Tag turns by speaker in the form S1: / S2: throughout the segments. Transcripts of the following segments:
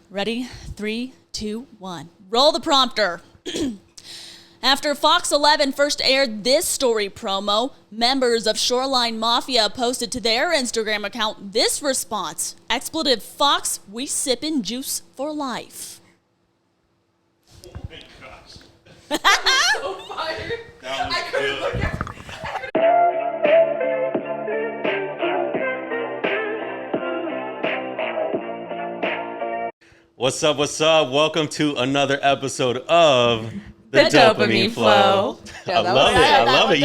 S1: Ready? 3, 2, 1. Roll the prompter. After Fox 11 first aired this story promo, members of Shoreline Mafia posted to their Instagram account this response. Expletive Fox, we sippin' juice for life.
S2: Oh my gosh. That was so fire. I couldn't look at
S3: What's up? What's up? Welcome to another episode of
S2: The Dopamine Flow.
S3: I love it. I love it.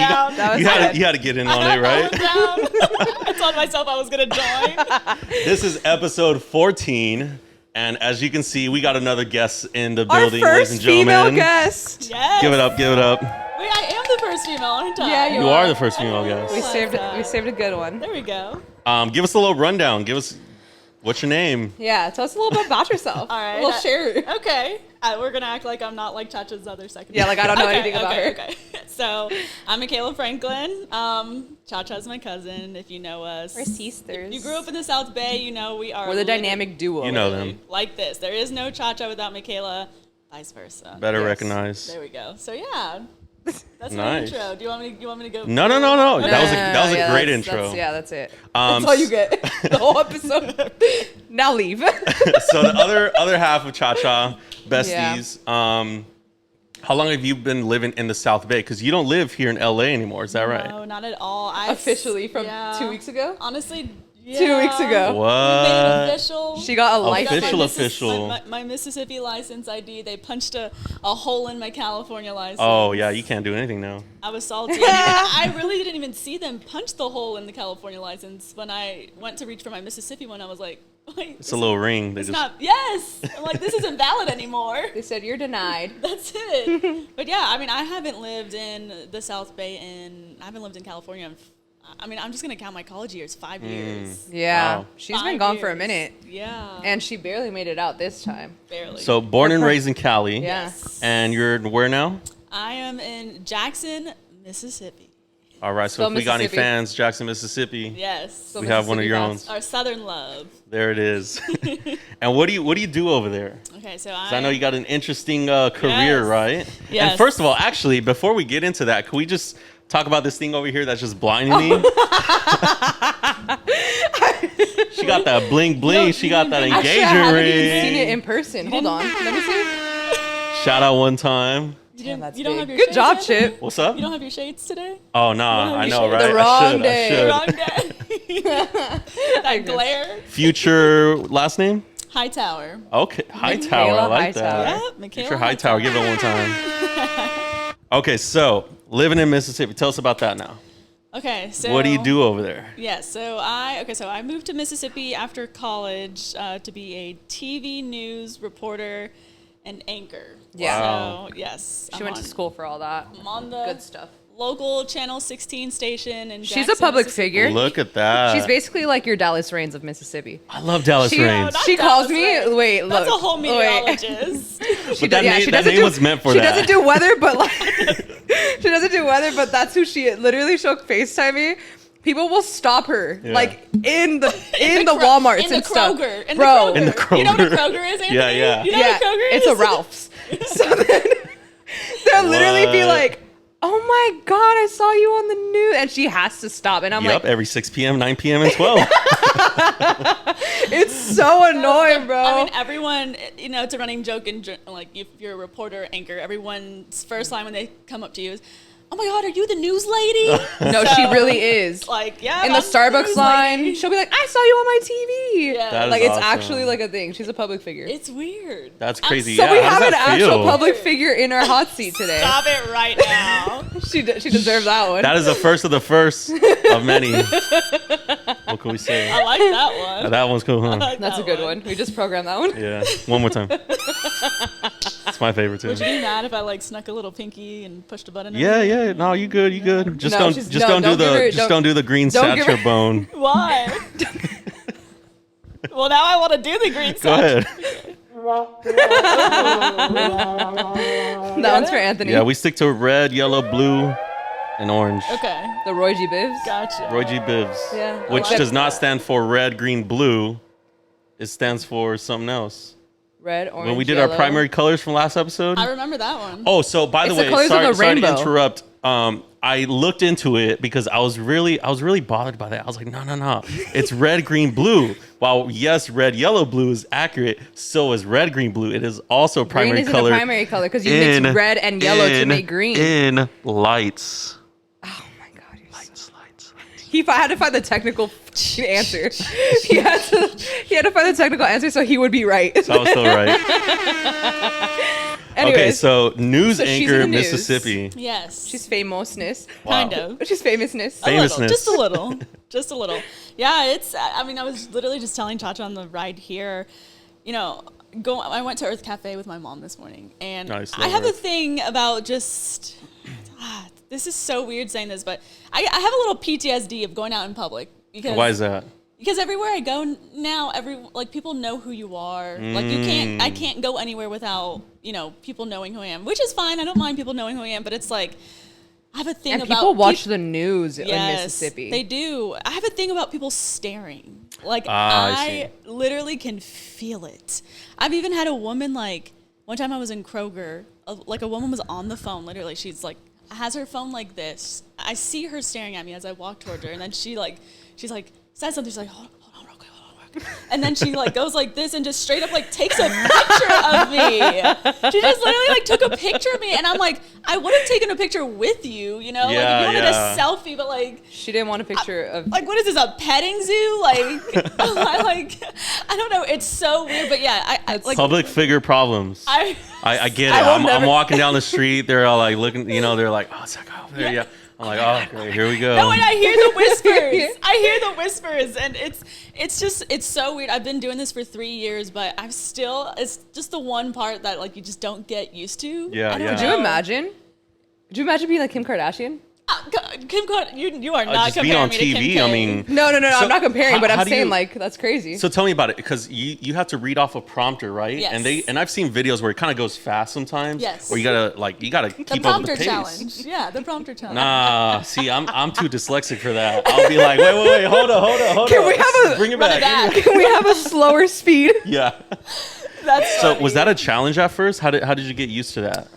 S3: You had to get in on it, right?
S1: I told myself I was going to join.
S3: This is episode 14. And as you can see, we got another guest in the building,
S2: Our
S3: ladies and
S2: first
S3: gentlemen.
S2: female guest.
S1: Yes.
S3: Give it up. Give it up.
S1: Wait, I am the first female, aren't I?
S2: Yeah,
S3: You are the first female guest.
S2: We saved a good one.
S1: There we go.
S3: Give us a little rundown. What's your name?
S2: Yeah, tell us a little bit about yourself.
S1: All right.
S2: We'll share.
S1: Okay. We're going to act like I'm not like Chacha's other second.
S2: Yeah, like I don't know anything about her.
S1: Okay. So I'm Michaila Franklin. Chacha's my cousin, if you know us.
S2: We're sisters.
S1: You grew up in the South Bay, you know we are.
S2: We're the dynamic duo.
S3: You know them.
S1: Like this. There is no Chacha without Michaila, vice versa.
S3: Better
S2: Yes.
S3: recognize.
S1: There we go. So yeah. That's my
S3: Nice.
S1: intro. Do you want me to go?
S3: No.
S1: Okay.
S3: That was a great intro.
S2: That's it. That's all you get. The whole episode. Now leave.
S3: So the other half of Cha-Cha, besties, how long have you been living in the South Bay? Because you don't live here in LA anymore, is that right?
S1: No, not at all.
S2: Officially from 2 weeks ago?
S1: Honestly, yeah.
S2: 2 weeks ago.
S1: We made
S3: What?
S1: it official.
S2: She got a license.
S3: Official.
S1: My Mississippi license ID. They punched a hole in my California license.
S3: Oh, yeah, you can't do anything now.
S1: I was salty. I really didn't even see them punch the hole in the California license. When I went to reach for my Mississippi one, I was like, wait.
S3: It's a little ring.
S1: It's not. Yes. I'm like, this isn't valid anymore.
S2: They said you're denied.
S1: That's it. But yeah, I mean, I haven't lived in the South Bay I haven't lived in California I'm just going to count my college years, 5 years.
S2: Yeah.
S3: Wow.
S2: She's
S1: 5
S2: been gone for a
S1: years.
S2: minute.
S1: Yeah.
S2: And she barely made it out this time.
S1: Barely.
S3: So born and raised in Cali.
S2: Yeah.
S1: Yes.
S3: And you're where now?
S1: I am in Jackson, Mississippi.
S3: All right, so
S2: Still
S3: if we got any
S2: Mississippi.
S3: fans, Jackson, Mississippi,
S1: Yes.
S2: So
S3: we have one of your own.
S2: Mississippi
S1: Our southern love.
S3: There it is. And what do you do over there?
S1: Okay, so
S3: 'Cause I know you got an interesting career,
S1: Yes.
S3: right?
S1: Yes.
S3: And first of all, actually, before we get into that, can we just talk about this thing over here that's just blinding me? She got that bling bling. She got that
S2: Actually, I
S3: engagement
S2: haven't even seen it
S3: ring.
S2: in person. Hold on. Let me see.
S3: Shout out one time.
S1: You
S2: That's
S1: don't
S2: big.
S1: have your
S2: Good
S1: shades
S2: job,
S1: in?
S2: Chip.
S3: What's up?
S1: You don't have your shades today?
S3: Oh, nah,
S1: don't
S3: I
S1: have
S3: know,
S1: your
S3: right?
S1: shades.
S2: The wrong
S3: I
S2: day.
S3: should.
S1: Wrong day. That glare.
S3: Future last name?
S1: Hightower.
S3: Okay, Hightower. I like
S2: Hightower.
S3: that.
S1: Yep, Michaila
S3: Future Hightower. Give it one time. Okay, so living in Mississippi. Tell us about that now.
S1: Okay, so
S3: What do you do over there?
S1: Yeah, so I moved to Mississippi after college to be a TV news reporter and anchor.
S2: Yeah.
S3: Wow.
S1: So yes,
S2: She went to school for all that.
S1: I'm on the
S2: Good stuff.
S1: local Channel 16 station, and
S2: She's a public figure.
S3: Look at that.
S2: She's basically like your Dallas Reigns of Mississippi.
S3: I love Dallas
S2: She-
S3: Reigns.
S1: not
S2: She calls
S1: Dallas
S2: me.
S1: Reigns.
S2: Wait, look.
S1: That's a whole
S2: wait.
S1: meteorologist.
S3: But that name was meant for
S2: she
S3: that.
S2: doesn't do weather, but like she doesn't do weather, but that's who she is. Literally, she'll FaceTime me. People will stop her,
S3: Yeah.
S2: like in the
S1: Kroger-
S2: Walmarts
S1: in
S2: and
S1: the
S2: stuff.
S1: Kroger, in
S2: Bro,
S1: the Kroger.
S3: In the Kroger.
S1: You know what a Kroger is, Anthony?
S3: Yeah, yeah.
S1: You know
S2: yeah,
S1: what a Kroger is?
S2: it's a Ralph's. So then they'll literally be
S3: What?
S2: like, "Oh my God, I saw you on the news," and she has to stop. And I'm
S3: Yep,
S2: like,
S3: every 6 p.m., 9 p.m., and 12.
S2: "It's so annoying, bro."
S1: I mean, everyone, you know, it's a running joke, and like if you're a reporter, anchor, everyone's first line when they come up to you is, "Oh my God, are you the news lady?"
S2: no, she really is.
S1: Like, yeah.
S2: In the
S1: I'm
S2: Starbucks
S1: news
S2: line,
S1: lady.
S2: she'll be like, "I saw you on my TV."
S1: Yeah.
S3: That is
S2: Like it's
S3: awesome.
S2: actually like a thing. She's a public figure.
S1: It's weird.
S3: That's crazy.
S2: So
S3: Yeah,
S2: we
S3: how
S2: have
S3: does
S2: an
S3: that
S2: actual
S3: feel?
S2: public figure in our hot seat today.
S1: Stop it right now.
S2: She deserves that one.
S3: That is the first of the first of many. What can we say?
S1: I like that one.
S3: That one's cool,
S1: I
S3: huh?
S1: like
S2: That's a
S1: that
S2: good one. We just programmed that one.
S3: Yeah. One more time. It's my favorite too.
S1: Would you be mad if I like snuck a little pinky and pushed a button? in
S3: Yeah,
S1: it?
S3: yeah. No, you good. You good. Just
S2: No,
S3: don't.
S2: she's-
S3: Just
S2: no,
S3: don't do
S2: don't give her-
S3: the. Just don't do the green
S2: don't give
S3: stature
S2: her-
S3: bone.
S1: Why? Well, now I want to do the green
S3: Go
S1: side.
S3: ahead.
S2: That one's for Anthony.
S3: Yeah, we stick to red, yellow, blue, and orange.
S1: Okay,
S2: The Roy G. Bibbs.
S1: gotcha.
S3: Roy G. Bibbs.
S2: Yeah.
S3: Which
S2: Except-
S3: does not stand for red, green, blue. It stands for something else.
S2: Red, orange,
S3: when we did
S2: yellow.
S3: our primary colors from last episode.
S1: I remember that one.
S3: Oh, so by the
S2: It's the
S3: way,
S2: colors of the
S3: sorry to
S2: rainbow.
S3: interrupt. I looked into it because I was really bothered by that. I was like, no. It's red, green, blue. While yes, red, yellow, blue is accurate, so is red, green, blue. It is also primary
S2: Green isn't
S3: color.
S2: a primary color because you mix red and yellow to make green.
S3: In lights.
S2: Oh my god, you're
S3: Lights.
S2: He had to find the technical answer. He had to find the technical answer so he would be right.
S3: So I was still right.
S2: Anyways,
S3: Okay, so news
S2: so she's in
S3: anchor
S2: the news.
S3: Mississippi.
S1: Yes.
S2: she's famousness.
S1: kind
S3: Wow.
S1: of.
S2: She's famousness.
S1: A little,
S3: Famousness.
S1: just a little, just a little. Yeah, it's. I mean, I was literally just telling Chacha on the ride here. You know, I went to Earth Cafe with my mom this morning, and
S3: Nice,
S1: I
S3: love
S1: have a
S3: Earth.
S1: thing about just. This is so weird saying this, but I have a little PTSD of going out in public because.
S3: Why is that?
S1: Because everywhere I go now, people know who you are. Like I can't go anywhere without people knowing who I am, which is fine. I don't mind people knowing who I am, but it's like I have a thing
S2: And
S1: about
S2: people watch the news in
S1: Yes,
S2: Mississippi.
S1: they do. I have a thing about people staring. Like
S3: I
S1: I literally can feel it. I've even had a woman like one time I was in Kroger. Like a woman was on the phone. Literally, she's like has her phone like this. I see her staring at me as I walk toward her, and then she's like says something. She's like, hold on real quick. And then she like goes like this and just straight up like takes a picture of me. She just literally like took a picture of me, and I'm like, I would have taken a picture with you,
S3: Yeah,
S1: like if you wanted
S3: yeah.
S1: a selfie, but like
S2: She didn't want a picture of.
S1: like what is this, a petting zoo? Like I don't know. It's so weird, but yeah, I like
S3: Public figure problems. I get it.
S2: I will
S3: I'm
S2: never-
S3: walking down the street. They're all like looking, they're like, oh, it's that guy over there. Yeah. I'm like, oh, okay, here we go.
S1: No, and I hear the whispers. I hear the whispers, and it's so weird. I've been doing this for 3 years, but it's just the one part that like you just don't get used to.
S3: Yeah,
S1: I don't
S3: yeah.
S2: Could
S1: know.
S2: you imagine? Could you imagine being like Kim Kardashian?
S1: Kim Kardashian, you are not
S3: Just being on
S1: comparing me to
S3: TV.
S1: Kim
S3: I
S1: K.
S3: mean,
S2: No.
S3: So
S2: I'm not comparing, but
S3: how
S2: I'm
S3: do
S2: saying
S3: you-
S2: like that's crazy.
S3: so tell me about it, because you have to read off a prompter, right?
S1: Yes.
S3: And I've seen videos where it kind of goes fast sometimes.
S1: Yes.
S3: Or you gotta keep
S1: The
S3: up with the
S1: prompter
S3: pace.
S1: challenge. Yeah, the prompter challenge.
S3: Nah, see, I'm too dyslexic for that. I'll be like, wait, hold on.
S2: Can we have a-
S3: bring it
S1: Run it
S3: back?
S1: back.
S2: Can we have a slower speed?
S3: Yeah.
S1: That's
S3: So
S1: funny.
S3: was that a challenge at first? How did you get used to that?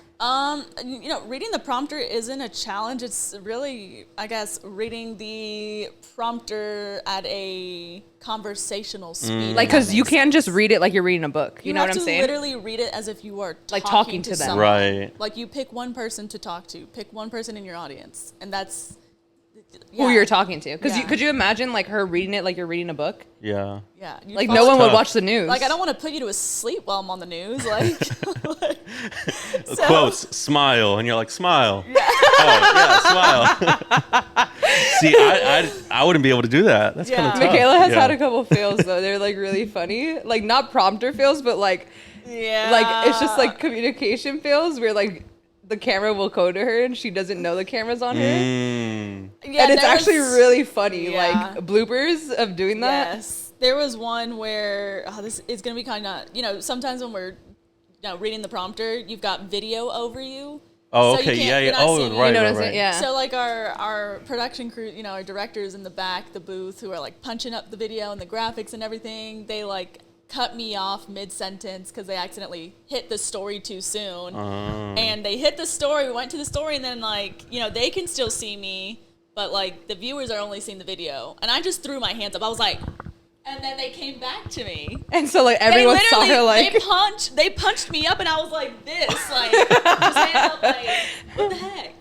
S1: Reading the prompter isn't a challenge. It's really, I guess, reading the prompter at a conversational speed.
S2: Like, because you can't just read it like you're reading a book. You know what I'm
S1: have to
S2: saying?
S1: literally read it as if you were
S2: Like
S1: talking
S2: talking to them.
S1: someone.
S3: Right.
S1: Like you pick one person to talk to, pick one person in your audience, and that's
S2: Who you're talking to. Because
S1: Yeah.
S2: could you imagine like her reading it like you're reading a book?
S3: Yeah.
S1: Yeah, you
S2: Like
S1: follow-
S2: no one would
S3: tough.
S2: watch the news.
S1: Like I don't want to put you to sleep while I'm on the news. Like, so-
S3: Quotes, smile, and you're like, smile. Oh, yeah, smile. See, I wouldn't be able to do that. That's kind
S1: Yeah.
S3: of tough.
S2: Michaela has
S3: Yeah.
S2: had a couple fails though. They're like really funny. Like not prompter fails, but like it's just like communication fails where like the camera will go to her and she doesn't know the camera's on her.
S3: Mm.
S1: Yeah,
S2: And it's
S1: there
S2: actually
S1: was-
S2: really funny,
S1: Yeah.
S2: like bloopers of doing that.
S1: Yes. There was one where this is going to be kind of, sometimes when we're reading the prompter, you've got video over you.
S3: Oh,
S1: So you
S3: okay,
S1: can't-
S3: yeah,
S1: you're
S3: yeah.
S1: not
S3: Oh,
S1: seeing it.
S3: right,
S2: You notice
S3: right, right.
S2: it, yeah.
S1: So like our production crew, our directors in the back, the booth, who are like punching up the video and the graphics and everything, they like cut me off mid-sentence because they accidentally hit the story too soon. And they hit the story, we went to the story, and then like, they can still see me, but like the viewers are only seeing the video. And I just threw my hands up. I was like, and then they came back to me.
S2: And so like everyone saw her like
S1: they punched me up, and I was like this, like just hands up, like what the heck,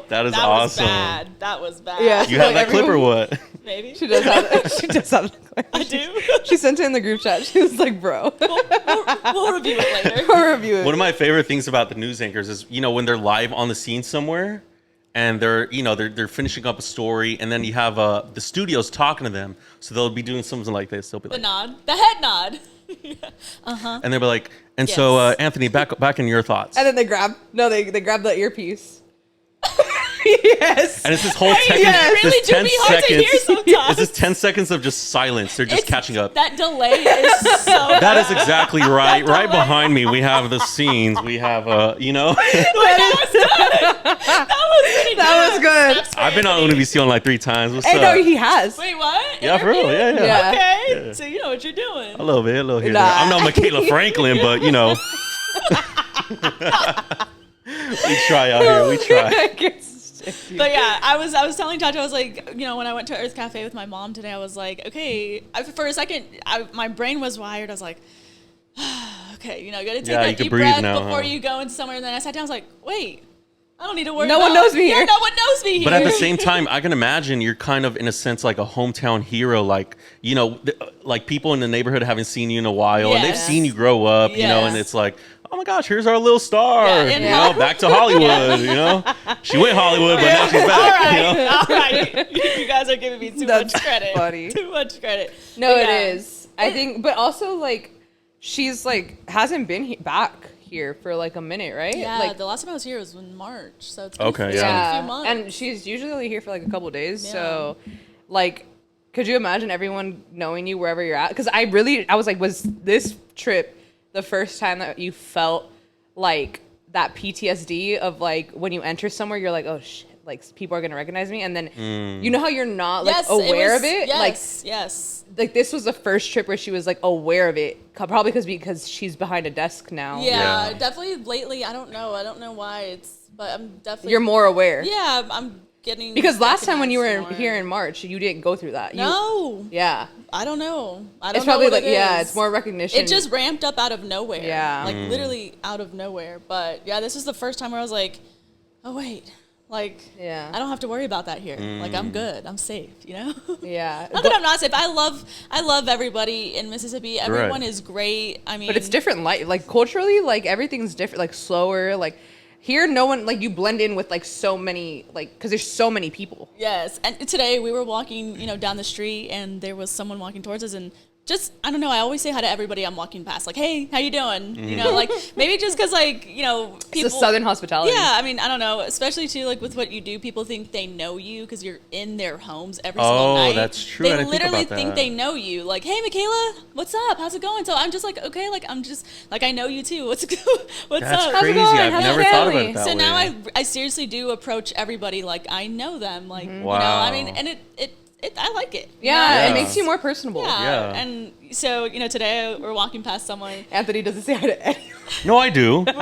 S3: That is
S1: that
S3: awesome.
S1: Was bad. That was bad.
S2: Yeah.
S3: You have
S2: Like
S3: that clip or
S2: everyone-
S3: what?
S1: Maybe
S2: she does have she does have the clip.
S1: I do.
S2: She sent it in the group chat. She was like, bro.
S1: We'll review it later.
S2: We'll review it.
S3: One of my favorite things about the news anchors is, when they're live on the scene somewhere and they're finishing up a story, and then you have the studios talking to them. So they'll be doing something like this. They'll be
S1: The
S3: like,
S1: nod, the head nod.
S3: and they'll be like, and so
S1: Yes.
S3: Anthony, back in your thoughts.
S2: And then they grab the earpiece. Yes.
S3: And it's this whole
S1: really do be hard to hear sometimes.
S3: It's just 10 seconds of just silence. They're just catching up.
S1: That delay is so
S3: That is exactly right. Right behind me, we have the scenes. We have, you know.
S2: That was good.
S3: I've been on Univision like 3 times. What's
S2: Hey,
S3: up?
S2: no, he has.
S1: Wait, what?
S3: Yeah, for real. Yeah.
S2: Yeah.
S1: Okay,
S3: Yeah.
S1: so you know what you're doing.
S3: A little bit, here.
S2: Nah.
S3: I'm not Michaila Franklin, but you know. We try out here. We try.
S1: But yeah, I was telling Tacho, I was like, you know, when I went to Earth Cafe with my mom today, I was like, okay, for a second, my brain was wired. I was like, okay, you know, you gotta take that deep breath before you go into somewhere. And then I sat down, I was like, wait, I don't need to worry.
S2: No one knows me here.
S1: Yeah, no one knows me here.
S3: But at the same time, I can imagine you're kind of, in a sense, like a hometown hero. Like, you know, like people in the neighborhood haven't seen you in a while, and they've seen you grow up, you know, and it's like, oh my gosh, here's our little star, you know, back to Hollywood, you know. She went Hollywood, but now she's back.
S1: All right. You guys are giving me too much credit.
S2: Funny.
S1: Too much credit.
S2: No, it is. I think, but also like, she's like hasn't been back here for like a minute, right?
S1: Yeah,
S2: like,
S1: the last time I was here was in March, so it's been
S3: Okay,
S2: yeah.
S1: a few months.
S2: And she's usually here for like a couple of days.
S1: Yeah.
S2: So, like, could you imagine everyone knowing you wherever you're at? Because I was like, was this trip the first time that you felt like that PTSD of like when you enter somewhere, you're like, oh shit, like people are gonna recognize me, and then you know how you're not like aware of it, like this was the first trip where she was like aware of it, probably because she's behind a desk now.
S1: Yeah, definitely lately. I don't know why but I'm definitely.
S2: You're more aware.
S1: Yeah, I'm getting.
S2: Because last time when you were
S1: more.
S2: here in March, you didn't go through that.
S1: No.
S2: Yeah.
S1: I don't know.
S2: It's probably like, it's more recognition.
S1: It just ramped up out of nowhere.
S2: Yeah.
S1: Like literally out of nowhere. But yeah, this is the first time where I was like, oh wait. Like, I don't have to worry about that here. Like, I'm good. I'm safe, you know?
S2: Yeah.
S1: Not that I'm not safe. I love everybody in Mississippi. Everyone is great. I mean.
S2: But it's different. Like culturally, like everything's different, like slower. Like here, no one, like you blend in with like so many, like, because there's so many people.
S1: Yes. And today we were walking, you know, down the street and there was someone walking towards us and just, I don't know, I always say hi to everybody I'm walking past. Like, hey, how you doing? You know, like, maybe just because, like, you know, people.
S2: It's a Southern hospitality.
S1: Yeah, I mean, I don't know. Especially, too, like, with what you do, people think they know you because you're in their homes every single night.
S3: Oh, that's true.
S1: They literally think they know you. Like, hey, Michaila, what's up? How's it going? So I'm just like, okay, like, I'm just, like, I know you, too. What's
S3: That's
S1: up?
S3: crazy. I've never thought about it that way.
S1: So now I seriously do approach everybody like I know them. Like, you know,
S3: Wow.
S1: I mean, and it I like it.
S2: Yeah, it makes you more personable.
S1: Yeah. And so, you know, today we're walking past someone.
S2: Anthony doesn't say hi to anyone.
S3: No, I do.
S1: When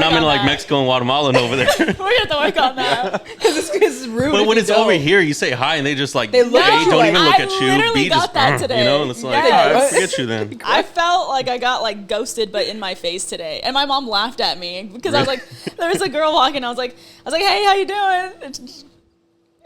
S3: I'm in like Mexico and Guatemala and over there.
S1: we have to work on that.
S2: Because it's rude.
S3: But when it's over here, you say hi and they just like,
S2: They look at you
S3: don't
S2: like-
S3: even look at
S1: I
S3: you.
S1: literally
S3: Be
S1: got
S3: just,
S1: that today.
S3: You know, and it's like,
S1: Yes.
S3: all right, forget you then.
S1: I felt like I got like ghosted, but in my face today. And my mom laughed at me because I was like, there was a girl walking. I was like, hey, how you doing? And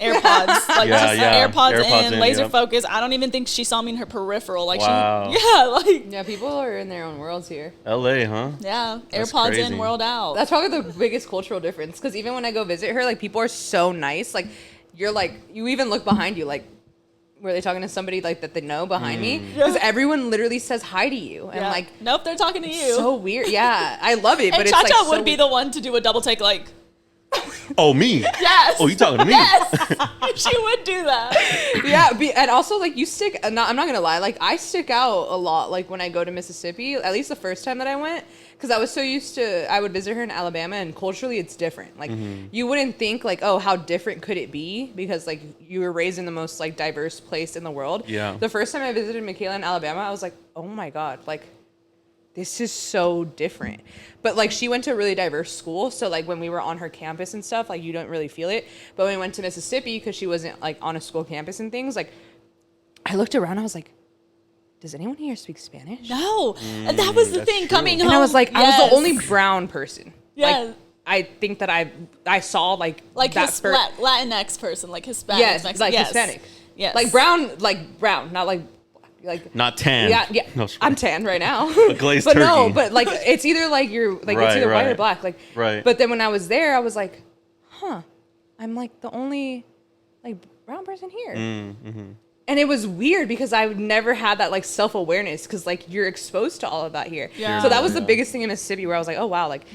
S1: AirPods, like AirPods in, laser focus. I don't even think she saw me in her peripheral. Like
S2: yeah, people are in their own worlds here.
S3: LA, huh?
S1: Yeah,
S3: That's
S1: AirPods
S3: crazy.
S1: in, world out.
S2: That's probably the biggest cultural difference. Because even when I go visit her, like people are so nice. Like you're like, you even look behind you, like, were they talking to somebody like that they know behind me? Because everyone literally says hi to you, and like,
S1: nope, they're talking to you.
S2: So weird. Yeah, I love it.
S1: And
S2: but it's
S1: Cha
S2: like
S1: Cha would be the one to do a double take, like.
S3: Oh, me?
S1: Yes.
S3: Oh, you talking to me?
S1: Yes. She would do that.
S2: Yeah, and also like you stick. I'm not gonna lie. Like I stick out a lot. Like when I go to Mississippi, at least the first time that I went, because I was so used to. I would visit her in Alabama, and culturally it's different. Like you wouldn't think like, oh, how different could it be? Because like you were raised in the most like diverse place in the world.
S3: Yeah.
S2: The first time I visited Michaila in Alabama, I was like, oh my god, like. This is so different. But like she went to a really diverse school. So like when we were on her campus and stuff, like you don't really feel it. But when we went to Mississippi, because she wasn't like on a school campus and things, like I looked around, I was like, does anyone here speak Spanish?
S1: No. And that was the thing
S3: true.
S1: coming home.
S2: And I was like, I was the only brown person.
S1: Yeah.
S2: Like I think that I saw like that
S1: Latinx person, like Hispanic.
S2: Yes,
S1: Mexican.
S2: like
S1: yes.
S2: Hispanic.
S1: Yes.
S2: Like brown, not like
S3: not tan.
S2: Yeah.
S3: No,
S2: I'm tan right now.
S3: A glazed
S2: but
S3: turkey.
S2: no, but like it's either like you're like it's either white or black. Like But then when I was there, I was like, I'm like the only like brown person here. And it was weird because I never had that like self-awareness because like you're exposed to all of that here.
S1: Yeah.
S2: So that was the biggest thing in Mississippi where I was like, oh wow, like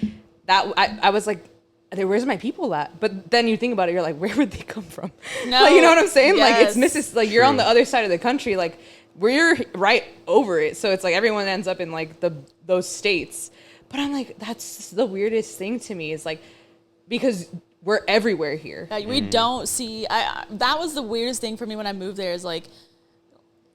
S2: that I was like where's my people at? But then you think about it, you're like, where would they come from?
S1: No.
S2: Like, you know what I'm saying? Like,
S1: Yes.
S2: it's like you're on the other side of the country. Like, we're right over it. So it's like everyone ends up in like those states. But I'm like, that's the weirdest thing to me is like, because we're everywhere here.
S1: We don't see. That was the weirdest thing for me when I moved there. Is like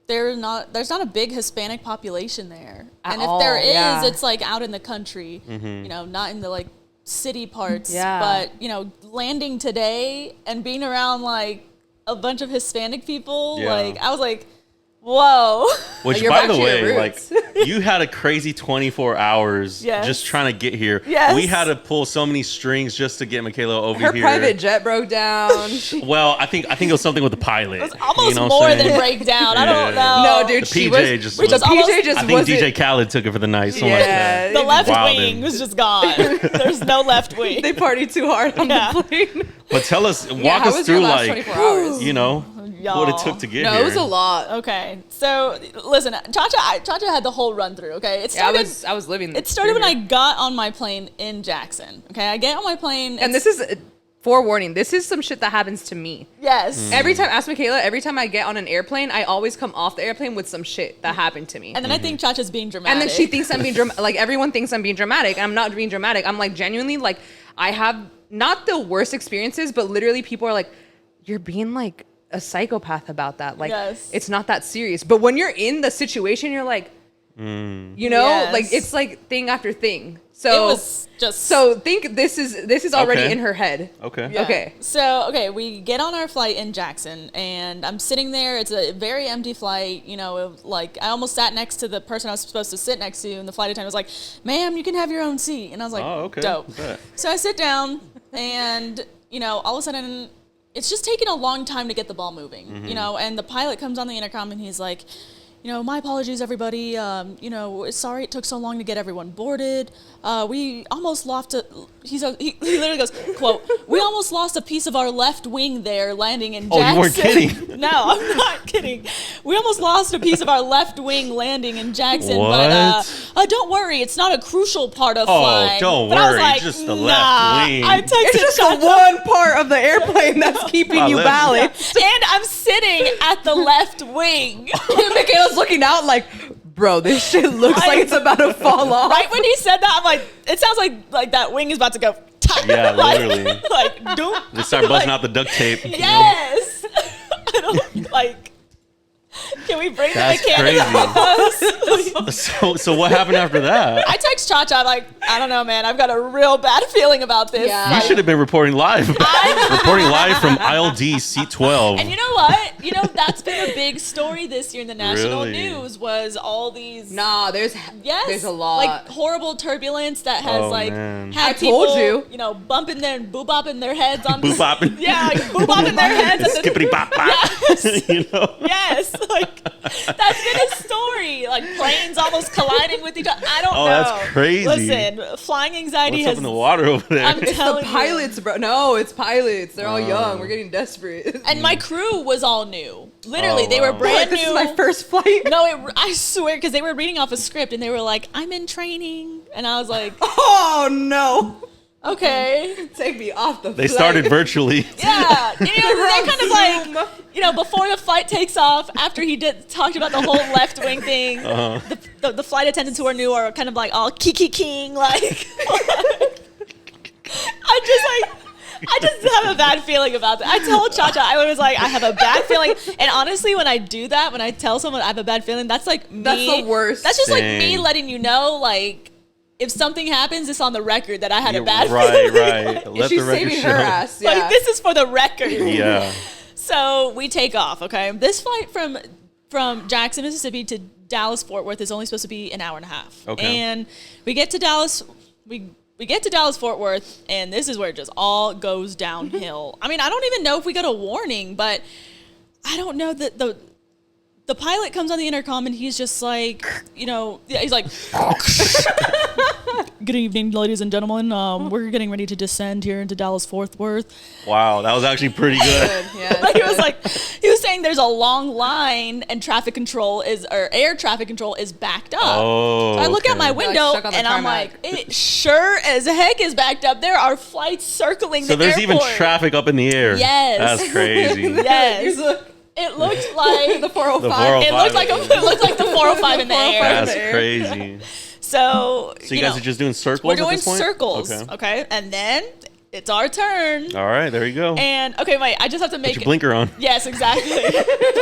S1: there's not a big Hispanic population there,
S2: At
S1: and if
S2: all,
S1: there is,
S2: yeah.
S1: it's like out in the country. You know, not in the like city parts.
S2: Yeah.
S1: But you know, landing today and being around like a bunch of Hispanic people,
S3: Yeah.
S1: like I was like, whoa.
S3: Which,
S2: You're
S3: by
S2: back
S3: the
S2: to your
S3: way, like
S2: roots.
S3: you had a crazy 24 hours
S1: Yes.
S3: just trying to get here.
S1: Yes.
S3: We had to pull so many strings just to get Michaila over
S2: Her
S3: here.
S2: private jet broke down.
S3: Well, I think it was something with the pilot.
S1: It was almost
S3: you know what
S1: more
S3: I'm
S1: than
S3: saying?
S1: breakdown. I don't
S3: Yeah.
S1: know.
S2: No, dude,
S3: The
S2: she
S3: PJ
S2: was.
S3: just
S1: Which
S3: was-
S1: is almost-
S2: PJ just
S3: I think
S2: wasn't.
S3: DJ Khaled took it for the night. Something like
S2: Yeah.
S3: that.
S1: The left
S3: Wildin'.
S1: wing was just gone. There's no left wing.
S2: They partied too hard on
S1: Yeah.
S2: the plane.
S3: But tell us,
S2: Yeah,
S3: walk
S2: how
S3: us
S2: was your
S3: through
S2: last
S3: like
S2: 24 hours?
S3: you know
S1: Y'all.
S3: what it took to get
S2: No,
S3: here.
S2: it was a lot.
S1: Okay, so listen, Chacha had the whole run through. Okay, it
S2: Yeah,
S1: started.
S2: I was living.
S1: It started when
S2: through
S1: I
S2: here.
S1: got on my plane in Jackson. Okay, I get on my plane,
S2: And this is forewarning. This is some shit that happens to me.
S1: yes,
S2: Every time, ask Michaila. Every time I get on an airplane, I always come off the airplane with some shit that happened to me.
S1: and then I think Chacha's being dramatic.
S2: And then she thinks I'm being dramatic. Like, everyone thinks I'm being dramatic. I'm not being dramatic. I'm like, genuinely, like, I have not the worst experiences, but literally people are like, you're being like a psychopath about that. Like,
S1: Yes.
S2: it's not that serious. But when you're in the situation, you're like, you know,
S1: Yes.
S2: like, it's like thing after thing.
S1: it
S2: So,
S1: was just
S2: so think this is already
S3: Okay.
S2: in her head.
S3: Okay.
S1: Yeah.
S2: Okay.
S1: So, we get on our flight in Jackson, and I'm sitting there. It's a very empty flight. You know, like I almost sat next to the person I was supposed to sit next to, and the flight attendant was like, "Ma'am, you can have your own seat." And I was like,
S3: Oh, okay.
S1: dope."
S3: Bet.
S1: So I sit down, and you know, all of a sudden, it's just taking a long time to get the ball moving.
S3: Mm-hmm.
S1: You know, and the pilot comes on the intercom, and he's like, you know, my apologies, everybody. You know, sorry it took so long to get everyone boarded. We almost lost a. He literally goes, quote, "We almost lost a piece of our left wing there landing in
S3: Oh,
S1: Jackson."
S3: you weren't kidding.
S1: No, I'm not kidding. We almost lost a piece of our left wing landing in Jackson.
S3: What?
S1: But don't worry, it's not a crucial part of
S3: Oh,
S1: flying.
S3: don't
S1: But I was
S3: worry,
S1: like,
S3: just the
S1: nah.
S3: left wing.
S1: I texted
S2: It's just
S1: Chacha,
S2: the one part of the airplane that's keeping
S3: I
S2: you
S3: love
S2: balanced.
S1: and I'm sitting at the left wing.
S2: Michaela's looking out like, bro, this shit looks like it's about to fall off.
S1: Right when he said that, I'm like, it sounds like that wing is about to go.
S3: Yeah,
S1: like,
S3: literally.
S1: Like, doop.
S3: They start busting
S1: Like,
S3: out the duct tape.
S1: Yes. I don't like. Can we bring
S3: That's
S1: the mechanic with us?
S3: So what happened after that?
S1: I text Chacha. I'm like, I don't know, man. I've got a real bad feeling about this.
S2: Yeah.
S3: You should have been reporting live. Reporting live from ILD seat 12.
S1: And you know what? You know, that's been a big story this year in the national
S3: Really?
S1: news was all these.
S2: Nah, there's
S1: Yes,
S2: a lot.
S1: like horrible turbulence that has
S3: Oh,
S1: like
S3: man.
S1: had
S2: I told
S1: people,
S2: you.
S1: know, bumping their boo-bopping their heads on
S3: Boo-bopping.
S1: Yeah, like boo-bopping their heads. at the-
S3: Skippity bop bop.
S1: Yes.
S3: You know?
S1: Yes, like that's been a story. Like planes almost colliding with each other. I don't
S3: Oh,
S1: know.
S3: that's crazy.
S1: Listen, flying anxiety
S3: What's
S1: has
S3: up in the water over there?
S1: I'm
S2: It's the
S1: telling you.
S2: pilots, bro. No, it's pilots. They're all young. We're getting desperate.
S1: And my crew was all new. Literally,
S3: Oh,
S1: they were
S3: wow.
S1: brand
S2: this
S1: new.
S2: is my first flight.
S1: No, I swear, because they were reading off a script and they were like, "I'm in training," and I was like,
S2: Oh no.
S1: "Okay."
S2: Take me off the
S3: They
S2: flight.
S3: started virtually.
S1: Yeah, you know,
S2: We're
S1: they
S2: on
S1: kind of
S2: Zoom.
S1: like, you know, before the flight takes off, after he talked about the whole left wing thing, the flight attendants who are new are kind of like all kiki king, like. I just have a bad feeling about that. I told Chacha, I was like, I have a bad feeling. And honestly, when I do that, when I tell someone I have a bad feeling, that's like me.
S2: That's the worst.
S1: That's just like me
S3: Dang.
S1: letting you know, like, if something happens, it's on the record that I had a
S3: Yeah,
S1: bad
S3: right,
S1: feeling.
S3: right. Let
S2: She's
S3: the record
S2: saving
S3: show.
S2: her ass. Yeah.
S1: Like, this is for the record.
S3: Yeah.
S1: So we take off, okay? This flight from Jackson, Mississippi to Dallas Fort Worth is only supposed to be an hour and a half.
S3: Okay.
S1: And we get to Dallas, we get to Dallas Fort Worth, and this is where it just all goes downhill. I mean, I don't even know if we got a warning, but I don't know that the pilot comes on the intercom and he's just like, you know, he's like, "Good good evening, ladies and gentlemen. We're getting ready to descend here into Dallas-Fort Worth.
S3: Wow, that was actually pretty good.
S2: Yeah,
S1: Like he was saying there's a long line and air traffic control is backed up.
S3: Oh,
S1: So I look out my
S2: They're, like,
S1: window
S2: stuck on the
S1: and I'm
S2: tarmac.
S1: like, it sure as heck is backed up. There are flights circling
S3: So
S1: the
S3: there's
S1: airport.
S3: even traffic up in the air.
S1: Yes.
S3: That's crazy.
S1: Yes.
S2: Look,
S1: It looked like
S2: the 405.
S3: The 405.
S1: it looked like the 405 in the air.
S3: That's
S2: there.
S3: crazy.
S1: So
S3: So you guys are just doing circles
S1: we're
S3: at
S1: doing
S3: this point?
S1: circles,
S3: Okay.
S1: okay? And then it's our turn.
S3: All right, there you go.
S1: And okay, wait, I just have to
S3: Put
S1: make
S3: your blinker on.
S1: Yes, exactly.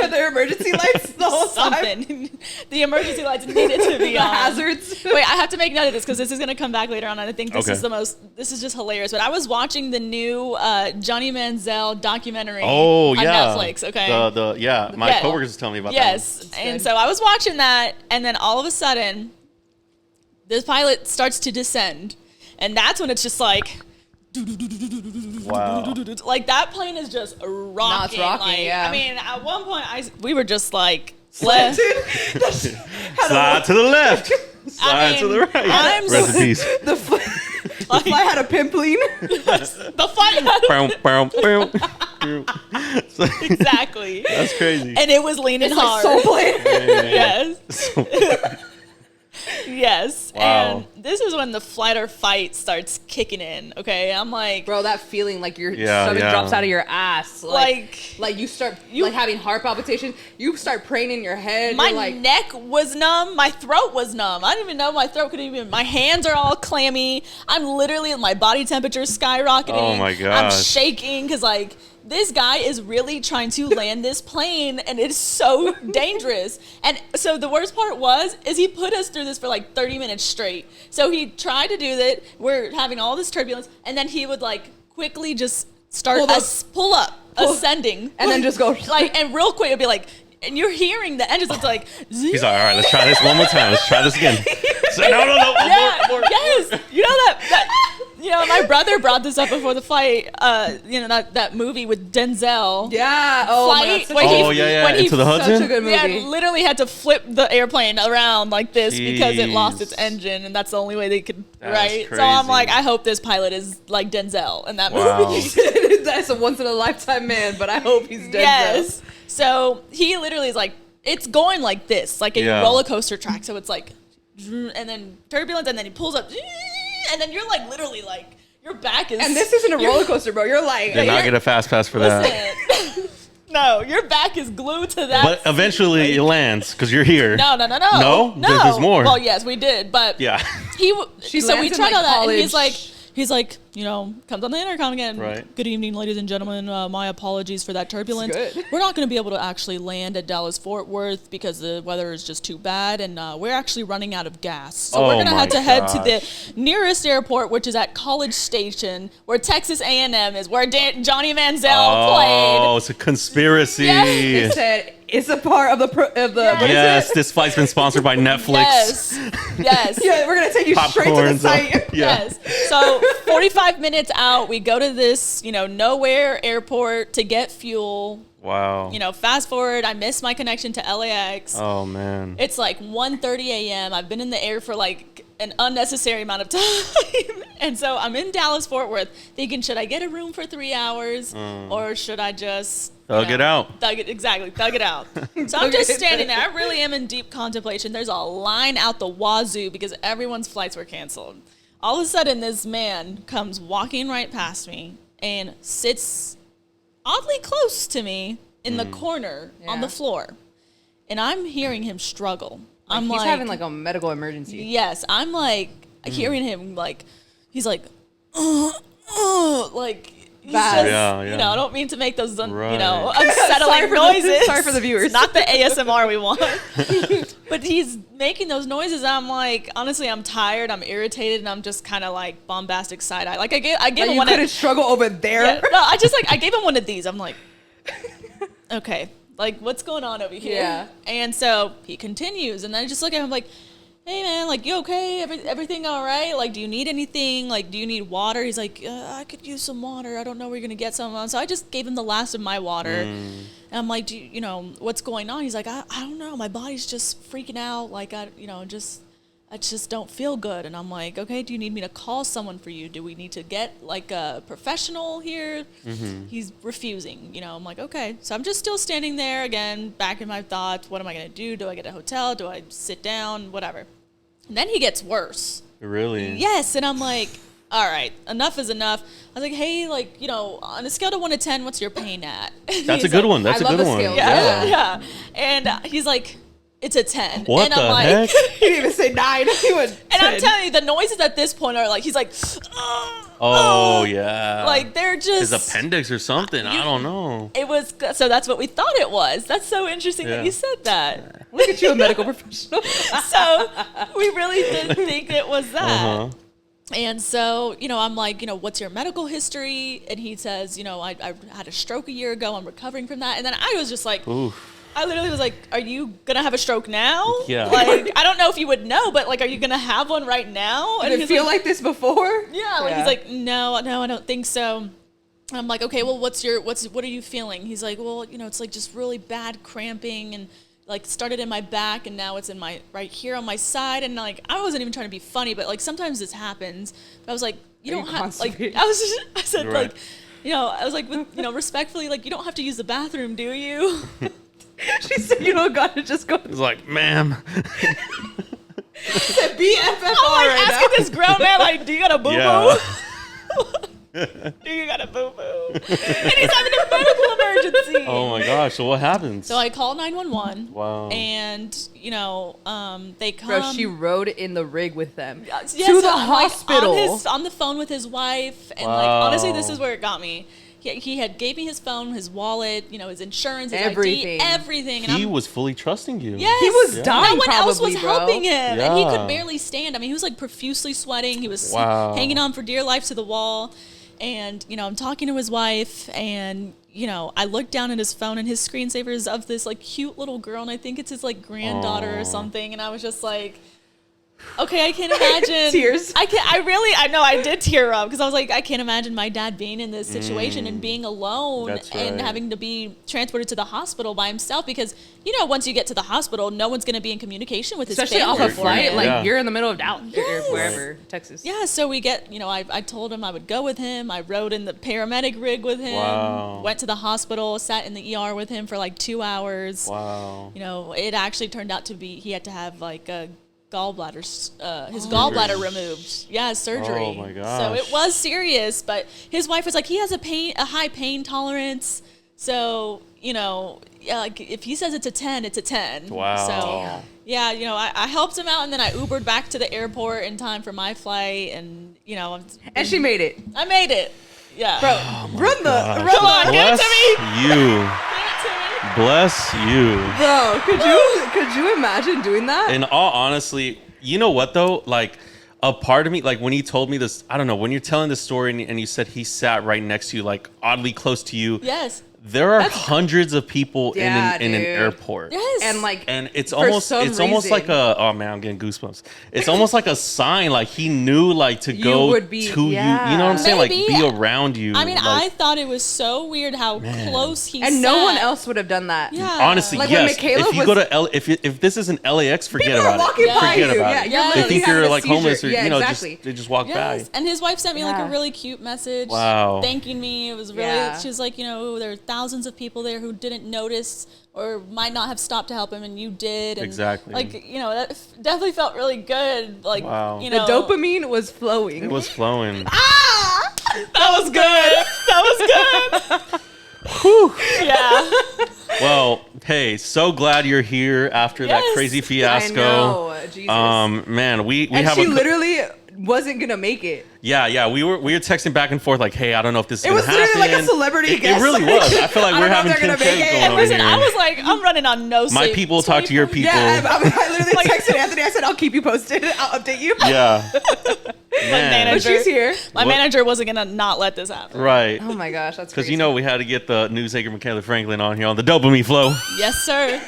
S2: Their emergency lights the whole time.
S1: Something. The emergency lights needed to be
S2: The
S1: on.
S2: hazards.
S1: Wait, I have to make note of this because this is going to come back later on, and I think this
S3: Okay.
S1: is this is just hilarious. But I was watching the new Johnny Manziel documentary
S3: Oh,
S1: on
S3: yeah.
S1: Netflix. Okay.
S3: My
S1: Yeah.
S3: coworkers was telling me about
S1: Yes, and
S2: good.
S1: so I was watching that, and then all of a sudden, this pilot starts to descend, and that's when it's just like.
S3: that. Wow.
S1: Like that plane is just rocking.
S2: rocking,
S1: like,
S2: yeah.
S1: I mean, at one point, we were just like,
S2: Slide
S3: Slide to the left. Slide to the right.
S1: I'm
S3: Rest in peace.
S2: The flight had a pimpling.
S1: the flight.
S3: Bow, bow, bow. So-
S1: Exactly.
S3: That's crazy.
S1: And it was leaning
S2: It's
S1: hard.
S2: like soul plane.
S1: Yes.
S3: So-
S1: Yes.
S3: Wow.
S1: And this is when the flight or fight starts kicking in. Okay. I'm like,
S2: Bro, that feeling like your
S3: Yeah,
S2: stomach
S3: yeah.
S2: drops out of your ass.
S1: Like-
S2: Like you start like having heart palpitations. You start praying in your head.
S1: my
S2: You're like,
S1: neck was numb. My throat was numb. I didn't even know my throat could even. My hands are all clammy. I'm literally, my body temperature is skyrocketing.
S3: Oh my
S1: I'm
S3: gosh.
S1: shaking because like this guy is really trying to land this plane, and it's so dangerous. And so the worst part is he put us through this for like 30 minutes straight. So he tried to do that. We're having all this turbulence, and then he would like quickly just start pull up, ascending,
S2: and then just go
S1: like, and real quick it'd be like, and you're hearing the engines. It's like,
S3: He's like, all right, let's try this one more time. Let's try this again. So, no.
S1: yeah,
S3: More.
S1: yes. You know that my brother brought this up before the flight. That movie with Denzel.
S2: yeah. Oh my
S1: Flight,
S2: god.
S1: where he-
S3: Oh, yeah.
S1: when he-
S3: Into the Hudson?
S2: Such a good movie.
S1: Yeah, literally had to flip the airplane around like this because it lost its
S3: Jeez.
S1: engine, and that's the only way they could.
S3: That's
S1: right. So I'm
S3: crazy.
S1: like, I hope this pilot is like Denzel in that
S3: Wow.
S1: movie.
S2: That's a once in a lifetime man, but I hope he's dead.
S1: Yes. So he literally is like, it's going like this, like a
S3: Yeah.
S1: roller coaster track. So it's like, and then turbulence, and then he pulls up, and then you're like literally like your back is.
S2: And this isn't a roller coaster, bro. You're like,
S3: Did not get a fast pass for that.
S1: Listen, no, your back is glued to that.
S3: But eventually it lands because you're here.
S1: No.
S3: No? There's more.
S1: Well, yes, we did, but
S3: Yeah.
S2: She
S1: so we
S2: lands in,
S1: tried
S2: like,
S1: all that, and
S2: college.
S1: he's like, comes on the intercom again.
S3: Right.
S1: Good evening, ladies and gentlemen. My apologies for that turbulence.
S2: good.
S1: We're not going to be able to actually land at Dallas-Fort Worth because the weather is just too bad, and we're actually running out of gas. So we're
S3: Oh
S1: going to
S3: my
S1: have to head to
S3: gosh.
S1: the nearest airport, which is at College Station, where Texas A&M is, where Johnny Manziel played.
S3: Oh, it's a conspiracy.
S1: Yes.
S2: It said it's a part of the what is
S3: Yes,
S2: it?
S3: this flight's been sponsored by Netflix.
S1: Yes.
S2: Yeah, we're gonna take you straight to the
S3: Popcorns.
S2: site.
S3: Yeah.
S1: Yes. So 45 minutes out, we go to this, nowhere airport to get fuel.
S3: Wow.
S1: Fast forward, I missed my connection to LAX.
S3: Oh man.
S1: It's like 1:30 a.m. I've been in the air for like an unnecessary amount of time. And so I'm in Dallas-Fort Worth thinking, should I get a room for 3 hours or should I just
S3: Thug it out.
S1: Thug it out. So I'm just standing there. I really am in deep contemplation. There's a line out the wazoo because everyone's flights were canceled. All of a sudden, this man comes walking right past me and sits oddly close to me in the corner on
S2: Yeah.
S1: the floor. And I'm hearing him struggle. I'm
S2: He's
S1: like,
S2: having like a medical emergency.
S1: yes, I'm like hearing him like, he's like, like, he's
S2: Bad.
S1: just,
S3: Yeah.
S1: I don't mean to make those,
S3: Right.
S1: unsettling
S2: Sorry for the-
S1: noises.
S2: sorry for the viewers.
S1: It's not the ASMR we want. But he's making those noises. I'm like, honestly, I'm tired. I'm irritated, and I'm just kind of like bombastic side eye. Like I gave
S2: Like,
S1: him
S2: you
S1: one.
S2: couldn't struggle over there.
S1: Yeah, no, I gave him one of these. I'm like, okay, like what's going on over here?
S2: Yeah.
S1: And so he continues, and then I just look at him like, hey man, like you okay? Everything all right? Like, do you need anything? Like, do you need water? He's like, I could use some water. I don't know where you're gonna get some. So I just gave him the last of my water. And I'm like, do you know what's going on? He's like, I don't know. My body's just freaking out. Like, I just don't feel good. And I'm like, okay, do you need me to call someone for you? Do we need to get like a professional here? He's refusing, you know. I'm like, okay. So I'm just still standing there again, back in my thoughts. What am I going to do? Do I get a hotel? Do I sit down? Whatever. And then he gets worse.
S3: Really?
S1: Yes. And I'm like, all right, enough is enough. I was like, hey, like, you know, on a scale of 1 to 10, what's your pain at?
S3: That's a good one. That's
S2: I
S3: a
S2: love
S3: good
S2: the
S3: one.
S2: scale.
S1: Yeah. And he's like, it's a 10.
S3: What
S1: and
S3: the
S1: I'm like,
S3: heck?
S2: He didn't even say 9. He went 10.
S1: And I'm telling you, the noises at this point are like, he's like,
S3: Oh, yeah.
S1: like they're just
S3: his appendix or something. I don't know.
S1: It was, so that's what we thought it was. That's so interesting that you said that.
S2: Look at you, a medical professional.
S1: So we really did think it was that.
S3: Uh-huh.
S1: And so, you know, I'm like, you know, what's your medical history? And he says, you know, I had a stroke a year ago. I'm recovering from that. And then I was just like,
S3: Oof.
S1: I literally was like, are you going to have a stroke now?
S3: Yeah.
S1: Like, I don't know if you would know, but like, are you going to have one right now? And
S2: Did it
S1: he's
S2: feel like this before?
S1: yeah, like he's like, no, I don't think so. I'm like, okay, well, what are you feeling? He's like, well, you know, it's like just really bad cramping and like started in my back and now it's in my right here on my side. And like, I wasn't even trying to be funny, but like sometimes this happens. But I was like, you don't have like, I said
S3: Right.
S1: like, you know, I was like, with, you know, respectfully, like, you don't have to use the bathroom, do you?
S2: She said, you don't got to just go.
S3: He's like, ma'am.
S2: Said BFFR
S1: I'm like
S2: right
S1: asking
S2: now.
S1: this grown man, like, do you got a boo-boo?
S3: Yeah.
S1: Do you got a boo-boo? And he's having a medical emergency.
S3: Oh my gosh. So what happens?
S1: So I called 911.
S3: Wow.
S1: And, you know, they come.
S2: Bro, she rode in the rig with them
S1: Yes,
S2: to the
S1: I'm, like,
S2: hospital.
S1: on the phone with his wife. And, like,
S3: Wow.
S1: honestly, this is where it got me. He had gave me his phone, his wallet, you know, his insurance, his
S2: Everything.
S1: ID, everything. And
S3: he
S1: I'm,
S3: was fully trusting you.
S1: yes.
S2: He was
S3: Yeah.
S2: dying.
S1: No one else was
S2: probably, bro.
S1: helping him. And he
S3: Yeah.
S1: could barely stand. I mean, he was like profusely sweating. He was
S3: Wow.
S1: hanging on for dear life to the wall. And, you know, I'm talking to his wife and, you know, I looked down at his phone and his screensaver is of this like cute little girl. And I think it's his like granddaughter
S3: Aw.
S1: or something. And I was just like, okay, I can't imagine.
S2: Tears.
S1: I know I did tear up because I was like, I can't imagine my dad being in this situation and being alone
S3: That's
S1: and
S3: right.
S1: having to be transported to the hospital by himself because, you know, once you get to the hospital, no one's going to be in communication with his
S2: Especially
S1: family.
S2: off a
S3: Right,
S2: flight,
S3: right.
S2: like
S3: Yeah.
S2: you're in the middle of Dallas or
S1: Yes.
S2: wherever, Texas.
S1: Yeah, so we get, you know, I told him I would go with him. I rode in the paramedic rig with him.
S3: Wow.
S1: Went to the hospital, sat in the ER with him for like 2 hours.
S3: Wow.
S1: You know, it actually turned out to be, he had to have like a gallbladder, his gallbladder removed. Yeah, surgery.
S3: Oh my gosh.
S1: So it was serious, but his wife was like, he has a high pain tolerance. So, you know, yeah, like if he says it's a 10, it's a 10.
S3: Wow.
S1: So, yeah, you know, I helped him out and then I Ubered back to the airport in time for my flight and, you know,
S2: And she made it.
S1: I made it. Yeah.
S2: Bro, run the,
S3: Gosh.
S2: run
S1: Come on,
S2: the.
S1: give it
S3: Bless
S1: to me.
S3: you.
S1: Give it to me.
S3: Bless you.
S2: Bro, could you imagine doing that?
S3: In all honesty, you know what though? Like a part of me, like when he told me this, I don't know, when you're telling this story and you said he sat right next to you, like oddly close to you.
S1: Yes.
S3: There are hundreds of people
S2: Yeah,
S3: in an
S2: dude.
S3: airport.
S1: Yes.
S2: And like,
S3: And it's
S2: for
S3: almost
S2: some
S3: almost like
S2: reason-
S3: a, oh man, I'm getting goosebumps. It's almost like a sign, like he knew like to
S2: You
S3: go
S2: would be-
S3: to
S2: yeah.
S3: you. You know what I'm saying? Like
S1: Maybe.
S3: be around you.
S1: I mean,
S3: like,
S1: I thought it was so weird how close he
S2: and no
S1: sat.
S2: one else would have done that.
S1: Yeah.
S3: honestly,
S2: Like when
S3: yes.
S2: Michaila
S3: If you
S2: was-
S3: go to if this is an LAX, forget
S2: People are
S3: about
S2: walking
S3: it.
S2: by
S3: Forget
S2: you.
S3: about
S2: Yeah,
S3: it.
S2: you're
S1: They
S3: They
S2: literally
S3: think
S2: having
S3: you're
S2: a
S3: like
S2: seizure.
S3: homeless or
S2: Yeah,
S3: you know,
S2: exactly.
S3: just they just walk
S1: Yes.
S3: by.
S1: And his wife sent me like
S2: Yeah.
S1: a really cute message.
S3: Wow.
S1: Thanking me. It was really,
S2: Yeah.
S1: she was like, you know, there are thousands of people there who didn't notice or might not have stopped to help him and you did. And
S3: Exactly.
S1: Like, you know, that definitely felt really good. Like,
S3: Wow.
S1: you
S2: The
S1: know.
S2: dopamine was flowing.
S3: It was flowing.
S2: Ah!
S1: That was good. That was good. Yeah.
S3: Well, hey, so glad you're here after that
S1: Yes.
S3: crazy fiasco.
S2: I know, Jesus.
S3: Man, we
S2: and
S3: have
S2: she
S3: a
S2: literally wasn't gonna make it.
S3: yeah, we were texting back and forth like, hey, I don't know if this is
S2: It
S3: gonna
S2: was
S3: happen.
S2: literally like a celebrity
S3: It
S2: guest.
S3: really was. I feel like
S2: I
S3: we're
S2: don't know
S3: having
S2: if they're
S3: Kim
S2: gonna make
S3: K
S2: it.
S3: going
S1: And
S3: on
S1: listen,
S3: here.
S1: I was like, I'm running on no
S3: My
S1: sleep.
S3: people talk to your
S1: 24/7.
S3: people.
S2: Yeah, I literally
S1: Like-
S2: texted Anthony. I said, I'll keep you posted. I'll update you.
S3: Yeah. Man.
S2: But she's here.
S1: My
S3: What-
S1: manager wasn't gonna not let this happen.
S3: Right.
S2: Oh my gosh, that's
S3: Because
S2: crazy.
S3: you know we had to get the news anchor Michaila Franklin on here on the Dopamine Flow.
S1: Yes, sir.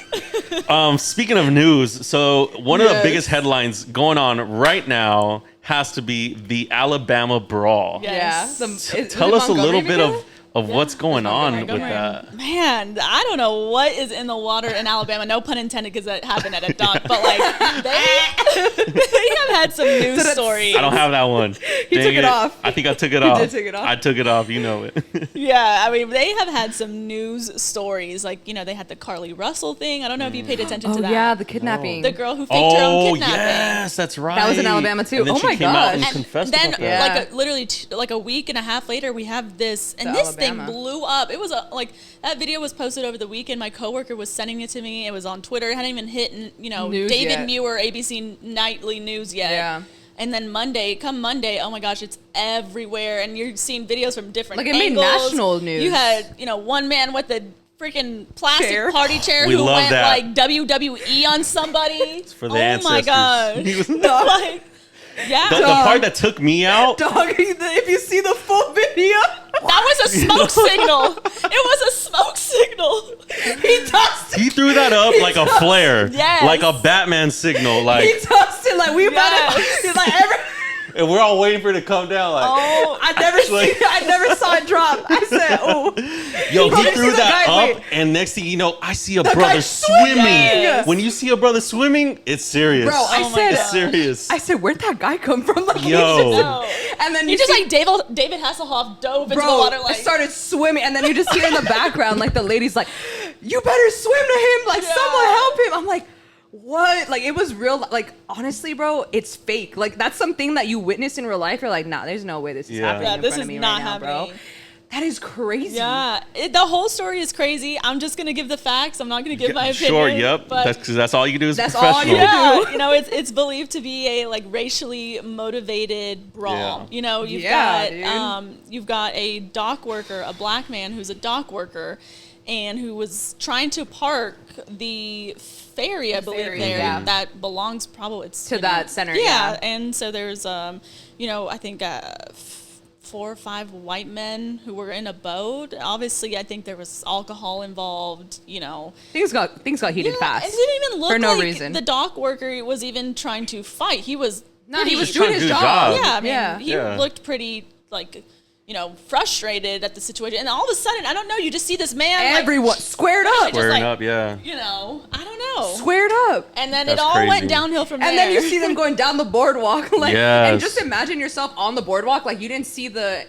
S3: Speaking of news, so one of the
S2: Yes.
S3: biggest headlines going on right now has to be the Alabama brawl.
S1: Yeah.
S2: Yeah.
S1: Yes.
S2: Is it
S3: Tell us a
S2: Montgomery
S3: little bit
S2: again?
S3: of of what's going on with
S2: Montgomery.
S3: that.
S1: Man, I don't know what is in the water in Alabama. No pun intended, because that happened at a dock. But like they have had some news stories.
S3: I don't have that one.
S2: He took it off.
S3: I think I took it off.
S2: did take it off.
S3: I took it off. You know it.
S1: Yeah, I mean, they have had some news stories. Like, you know, they had the Carly Russell thing. I don't know if you paid attention to that.
S2: yeah, the kidnapping.
S1: The girl who faked her own kidnapping.
S3: Yes, that's right.
S2: That was in Alabama, too.
S3: And then
S2: Oh
S3: she
S2: my
S3: came out and
S2: gosh.
S3: confessed
S1: Then,
S3: about that.
S1: like, literally, like a week and a half later, we have this, and
S2: To
S1: this
S2: Alabama.
S1: thing blew up. It was like that video was posted over the weekend. My coworker was sending it to me. It was on Twitter. It hadn't even hit,
S2: News
S1: David
S2: yet.
S1: Muir, ABC Nightly News yet.
S2: Yeah.
S1: And then Monday, oh my gosh, it's everywhere, and you're seeing videos from different
S2: Like, it made
S1: angles.
S2: national news.
S1: You had, one man with a freaking plastic
S2: Chair.
S1: party chair
S3: We
S1: who
S3: love
S1: went
S3: that.
S1: like WWE on somebody. It's
S3: for the
S1: oh
S3: ancestors.
S1: my gosh.
S3: He was-
S1: Like, yeah.
S3: The part that took me out.
S2: Dog, if you see the full video,
S1: That was a smoke signal. It was a smoke signal.
S2: he tossed
S3: He threw that up like a flare,
S1: Yes.
S3: like a Batman signal,
S2: He
S3: like,
S2: tossed it like we better.
S1: Yes.
S2: He's like
S3: and we're all waiting for it to come down. Like,
S1: Oh,
S2: I never saw it drop. I said, oh,
S3: yo,
S2: Bro,
S3: he
S2: you
S3: threw
S2: see the
S3: that
S2: guy-
S3: up,
S2: wait.
S3: and next thing you know, I see a
S2: The
S3: brother
S2: guy's
S3: swimming.
S2: swimming.
S3: When you see a brother swimming, it's serious.
S2: bro, I
S1: Oh my
S2: said,
S3: it's serious.
S2: I said, where'd that guy come from? Like,
S3: Yo.
S1: no.
S2: and then
S1: He
S2: you
S1: just
S2: see,
S1: like David Hasselhoff dove into
S2: bro,
S1: the water
S2: I
S1: like
S2: started swimming, and then you just hear in the background like the lady's like, "You better swim to him! Like
S1: Yeah.
S2: someone help him!" I'm like, what? Like it was real. Like honestly, bro, it's fake. Like that's something that you witness in real life. You're like, nah, there's no way this is
S3: Yeah.
S2: happening
S1: Yeah,
S2: in
S1: this
S2: front
S1: is
S2: of me
S1: not
S2: right now,
S1: happening.
S2: bro. That is crazy.
S1: Yeah, the whole story is crazy. I'm just gonna give the facts. I'm not gonna give my opinion.
S3: Sure, yep.
S1: But
S3: That's because that's all you do is
S2: That's all you
S3: professional.
S2: do.
S1: yeah, it's believed to be a like racially motivated brawl.
S3: Yeah.
S1: You've got a dock worker, a black man who's a dock worker, and who was trying to park the ferry, I believe,
S2: ferry,
S1: there
S2: yeah.
S1: that belongs probably
S2: To that center, yeah.
S1: And so there's I think 4 or 5 white men who were in a boat. Obviously, I think there was alcohol involved.
S2: Things got heated fast.
S1: It didn't even look
S2: for no
S1: like
S2: reason.
S1: the dock worker was even trying to fight. He was
S2: No, he was
S3: Just
S2: doing
S3: trying to
S2: his
S3: do his
S2: job.
S3: job.
S1: yeah, I mean,
S2: Yeah.
S1: he
S3: Yeah.
S1: looked pretty like frustrated at the situation. And all of a sudden, I don't know, you just see this man
S2: Everyone squared up.
S1: Just
S3: Squaring
S1: like-
S3: up, yeah.
S1: I don't know.
S2: Squared up.
S1: And then
S3: That's
S1: it all
S3: crazy.
S1: went downhill from there.
S2: And then you see them going down the boardwalk, like,
S3: Yes.
S2: and just imagine yourself on the boardwalk, like you didn't see the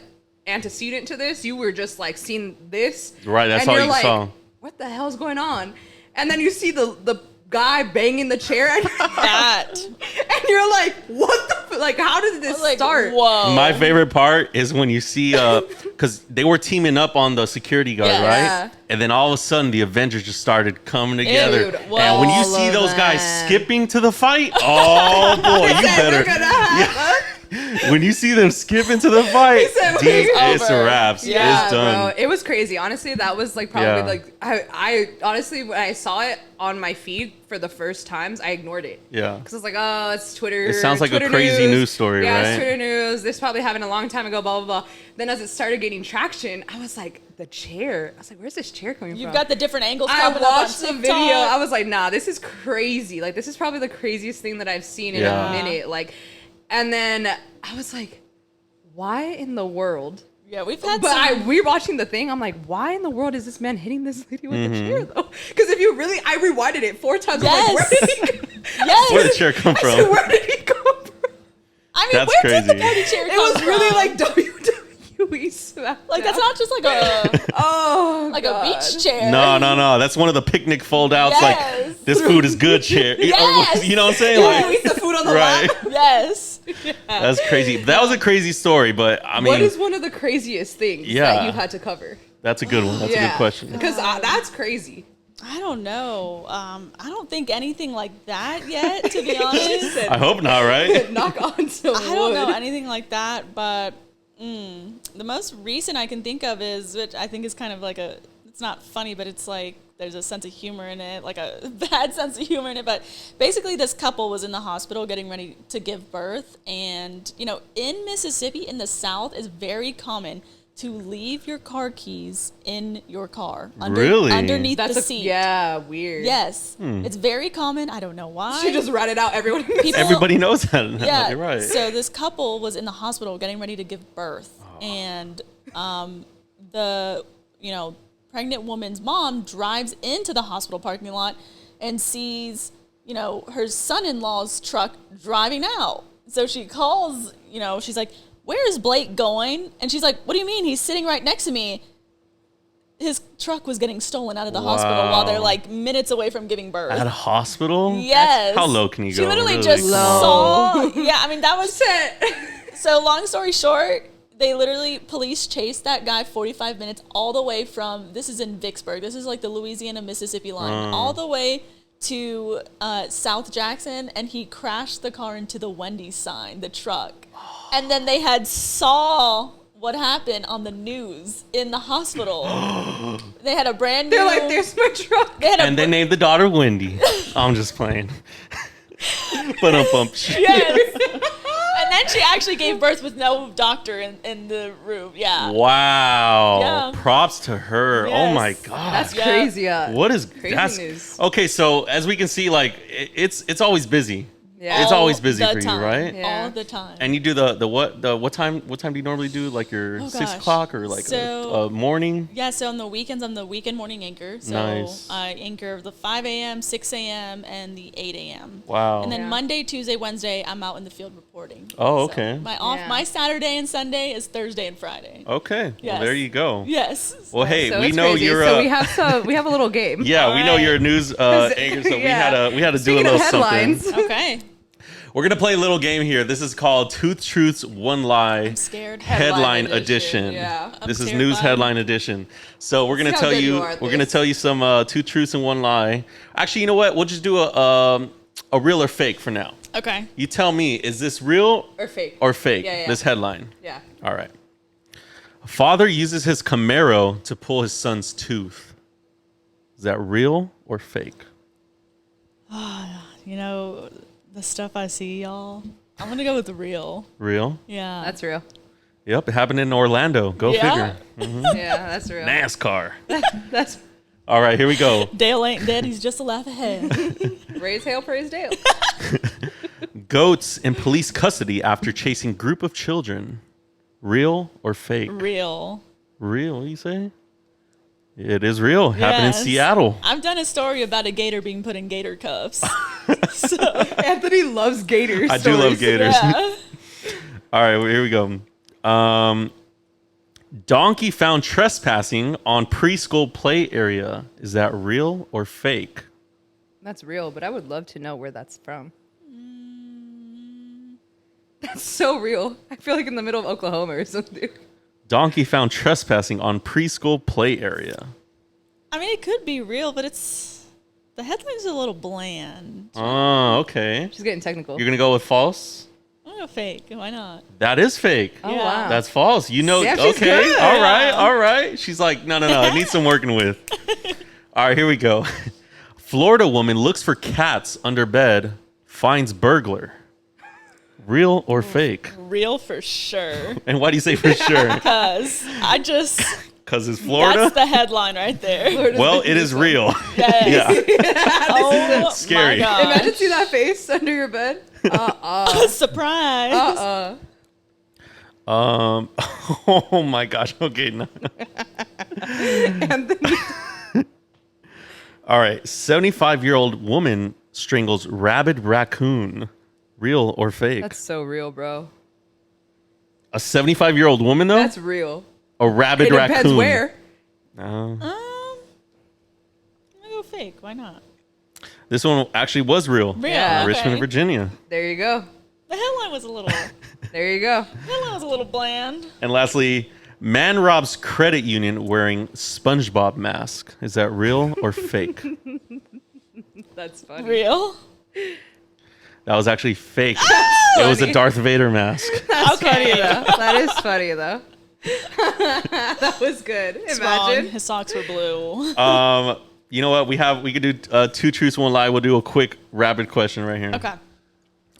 S2: antecedent to this. You were just like seeing this,
S3: Right, that's
S2: and
S3: all
S2: you're
S3: you
S2: like,
S3: saw.
S2: what the hell's going on? And then you see the guy banging the chair, and,
S1: that.
S2: and you're like, what the? Like, how did
S1: I
S2: this
S1: was like,
S2: start?
S1: whoa.
S3: My favorite part is when you see, because they were teaming up on the security guard,
S1: Yeah.
S3: right? And then all of a sudden, the Avengers just started coming together.
S2: Dude,
S3: and when you
S2: all
S3: see
S2: of
S3: those guys
S2: them.
S3: skipping to the fight, oh boy, you
S2: Said,
S3: better.
S2: We're gonna have
S3: When you see them skipping to the fight,
S2: said,
S3: it's
S1: over.
S3: wraps.
S2: Yeah,
S3: It's done.
S2: bro, it was crazy. Honestly, that was like probably
S3: Yeah.
S2: like I honestly when I saw it on my feed for the first times, I ignored it.
S3: Yeah.
S2: Because I was like, oh, it's Twitter.
S3: It sounds like a
S2: Twitter
S3: crazy news story,
S2: yeah,
S3: right?
S2: it's Twitter news. This probably happened a long time ago, blah, blah, blah. Then as it started getting traction, I was like, the chair. I was like, where's this chair coming
S1: You've
S2: from?
S1: got the different angles
S2: I
S1: popping up on
S2: watched the
S1: TikTok.
S2: video. I was like, nah, this is crazy. Like, this is probably the craziest thing that I've seen in
S3: Yeah.
S2: a minute. Like, and then I was like, why in the world?
S1: Yeah, we've had
S2: But
S1: some.
S2: rewatching the thing, I'm like, why in the world is this man hitting this lady with
S3: Mm-hmm.
S2: the chair though? Because if you really, I rewinded it 4 times. I'm
S1: Yes.
S2: like, where did he go?
S1: Yes.
S3: Where did the chair come
S2: I said,
S3: from?
S2: where did he come from?
S1: I mean,
S3: That's
S1: where did the
S3: crazy.
S1: party chair come
S2: It was really
S1: from?
S2: like WWE SmackDown.
S1: Like, that's not just like a
S2: oh,
S1: like
S2: God.
S1: a beach chair.
S3: No. That's one of the picnic fold outs.
S1: Yes.
S3: Like, this food is good chair.
S1: Yes.
S3: You know what I'm saying?
S2: Yeah, you
S3: Like,
S2: eat the food on the
S3: right.
S2: lap.
S1: Yes.
S3: That's crazy. That was a crazy story, but I mean,
S2: What is one of the craziest things
S3: Yeah.
S2: that you had to cover?
S3: that's a good one. That's a good question.
S2: Because that's crazy.
S1: I don't know. I don't think anything like that yet, to be honest.
S3: I hope not, right?
S2: Knock on some
S1: I don't know
S2: wood.
S1: anything like that, but the most recent I can think of is, which I think is kind of like it's not funny, but it's like there's a sense of humor in it, like a bad sense of humor in it. But basically, this couple was in the hospital getting ready to give birth. And, in Mississippi, in the South, it's very common to leave your car keys in your car.
S3: Really?
S1: Underneath
S2: That's
S1: the seat.
S2: yeah, weird.
S1: Yes. It's very common. I don't know why.
S2: She just ratted out everyone.
S1: People-
S3: Everybody knows that.
S1: Yeah.
S3: You're right.
S1: So this couple was in the hospital getting ready to give birth, and the, pregnant woman's mom drives into the hospital parking lot and sees, her son-in-law's truck driving out. So she calls, she's like, where is Blake going? And she's like, what do you mean? He's sitting right next to me. His truck was getting stolen out of the hospital while they're like minutes away from giving birth.
S3: At a hospital?
S1: Yes.
S3: How low can you go?
S1: She literally
S3: Really?
S1: just saw. Yeah, I mean, that was it. So long story short, police chased that guy 45 minutes all the way from, this is in Vicksburg. This is like the Louisiana-Mississippi line, all the way to South Jackson, and he crashed the car into the Wendy's sign, the truck. And then they had saw what happened on the news in the hospial. They had a brand new...
S2: They're like, there's my truck.
S3: They named the daughter Wendy. I'm just playing. But
S1: Yes. And then she actually gave birth with no doctor in the room. Yeah.
S3: Wow.
S1: Yeah.
S3: Props to her.
S1: Yes.
S3: Oh my God.
S2: That's crazy.
S3: What is
S2: crazy news?
S3: Okay, so as we can see, like it's always busy.
S2: Yeah.
S3: It's always busy
S1: the
S3: for
S1: time.
S3: you, right?
S1: All the time.
S3: And you do what time do you normally do? Like your 6 o'clock or like a morning?
S1: Yeah, so on the weekends, I'm the weekend morning anchor. So
S3: Nice.
S1: I anchor the 5 a.m., 6 a.m., and the 8 a.m.
S3: Wow.
S1: And then Monday, Tuesday, Wednesday, I'm out in the field reporting.
S3: Oh,
S1: So
S3: okay.
S1: my Saturday and Sunday is Thursday and Friday.
S3: Okay.
S1: Yes.
S3: Well, there you go.
S1: Yes.
S3: Well, hey,
S2: So
S3: we
S2: it's
S3: know
S2: crazy.
S3: you're
S2: So we have a little game.
S3: yeah, we know you're a news anchor, so
S2: Yeah.
S3: we had to do a
S2: Speaking
S3: little
S2: of headlines.
S3: something.
S1: Okay.
S3: We're gonna play a little game here. This is called Two Truths, One Lie.
S1: I'm scared.
S3: Headline
S2: Headline
S3: edition.
S2: edition, yeah.
S1: I'm
S3: This is
S1: terrified.
S3: news headline edition. So we're gonna
S2: See how
S3: tell
S2: good
S3: you.
S2: you are at
S3: We're gonna
S2: this.
S3: tell you some two truths and one lie. Actually, you know what? We'll just do a real or fake for now.
S1: Okay.
S3: You tell me, is this real
S2: Or fake.
S3: or fake?
S2: Yeah.
S3: This headline.
S2: Yeah.
S3: All right. Father uses his Camaro to pull his son's tooth. Is that real or fake?
S1: The stuff I see, y'all. I'm going to go with the real.
S3: Real?
S1: Yeah.
S2: That's real.
S3: Yep. It happened in Orlando. Go
S1: Yeah.
S3: figure.
S2: Yeah, that's real.
S3: NASCAR.
S2: That's
S3: All right. Here we go.
S1: Dale ain't dead. He's just a laugh ahead.
S2: raise hail, praise Dale.
S3: Goats in police custody after chasing group of children. Real or fake?
S1: Real.
S3: Real, you say? It is real. Happened in
S1: Yes.
S3: Seattle.
S1: I've done a story about a gator being put in gator cuffs. So,
S2: Anthony loves gators.
S3: I do love gators.
S1: yeah.
S3: All right, well, here we go. Donkey found trespassing on preschool play area. Is that real or fake?
S2: That's real, but I would love to know where that's from. That's so real. I feel like in the middle of Oklahoma or something.
S3: Donkey found trespassing on preschool play area.
S1: I mean, it could be real, but the headline's a little bland.
S3: Oh, okay.
S2: She's getting technical.
S3: You're going to go with false?
S1: I'm going to fake. Why not?
S3: That is fake.
S2: Oh,
S1: Yeah.
S2: wow.
S3: That's false. You know,
S2: Yeah, she's
S3: okay.
S2: good.
S3: All right.
S1: Yeah.
S3: All right. She's like, no. I need some working with. All right, here we go. Florida woman looks for cats under bed, finds burglar. Real or fake?
S1: Real for sure.
S3: And why do you say for sure?
S1: Because
S3: Because it's Florida?
S1: that's the headline right there.
S2: Florida's
S3: Well,
S2: the
S3: it is
S2: cutest
S3: real.
S1: Yes.
S3: Yeah.
S1: Oh,
S3: Scary.
S1: my
S2: one.
S1: God.
S2: Imagine seeing that face under your bed.
S1: Surprise.
S3: Oh my gosh. Okay. No.
S2: Anthony.
S3: All right. 75-year-old woman strangles rabid raccoon. Real or fake?
S2: That's so real, bro.
S3: A 75-year-old woman, though?
S2: That's real.
S3: A rabid
S2: It
S3: raccoon.
S2: depends where.
S3: No.
S1: I'm going to go fake. Why not?
S3: This one actually was real.
S1: Real.
S2: Yeah.
S1: Okay.
S3: Richmond, Virginia.
S2: There you go.
S1: The headline was a little bland.
S3: And lastly, man robs credit union wearing SpongeBob mask. Is that real or fake?
S2: That's funny.
S1: Real.
S3: That was actually fake. It was a Darth Vader mask.
S2: That's
S1: Okay.
S2: funny though. That is funny though. That was good.
S1: It's
S2: Imagine.
S1: wrong. His socks were blue.
S3: You know what? We could do two truths, one lie. We'll do a quick rapid question right here.
S1: Okay.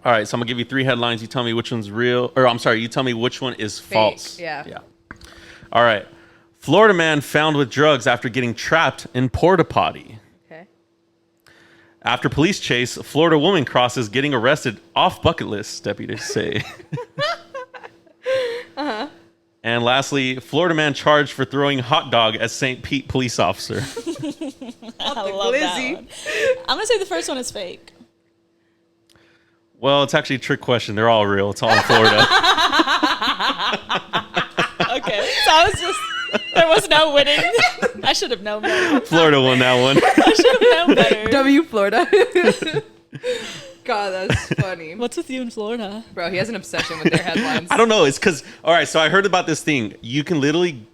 S3: All right. So I'm gonna give you three headlines. You tell me which one's real, or I'm sorry, you tell me which one is false.
S2: Yeah.
S3: Yeah. All right. Florida man found with drugs after getting trapped in porta potty.
S2: Okay.
S3: After police chase, Florida woman crosses getting arrested off bucket list, deputies say. And And lastly, Florida man charged for throwing hot dog at St. Pete police officer.
S1: I love that one. I'm gonna say the first one is fake.
S3: Well, it's actually a trick question. They're all real. It's all in Florida.
S1: Okay, so I was just there was no winning. I should have known better.
S3: Florida won that one.
S1: I should have known better.
S2: W Florida. God, that's funny.
S1: What's with you in Florida?
S2: Bro, he has an obsession with their headlines.
S3: I don't know. It's because, all right, so I heard about this thing. You can literally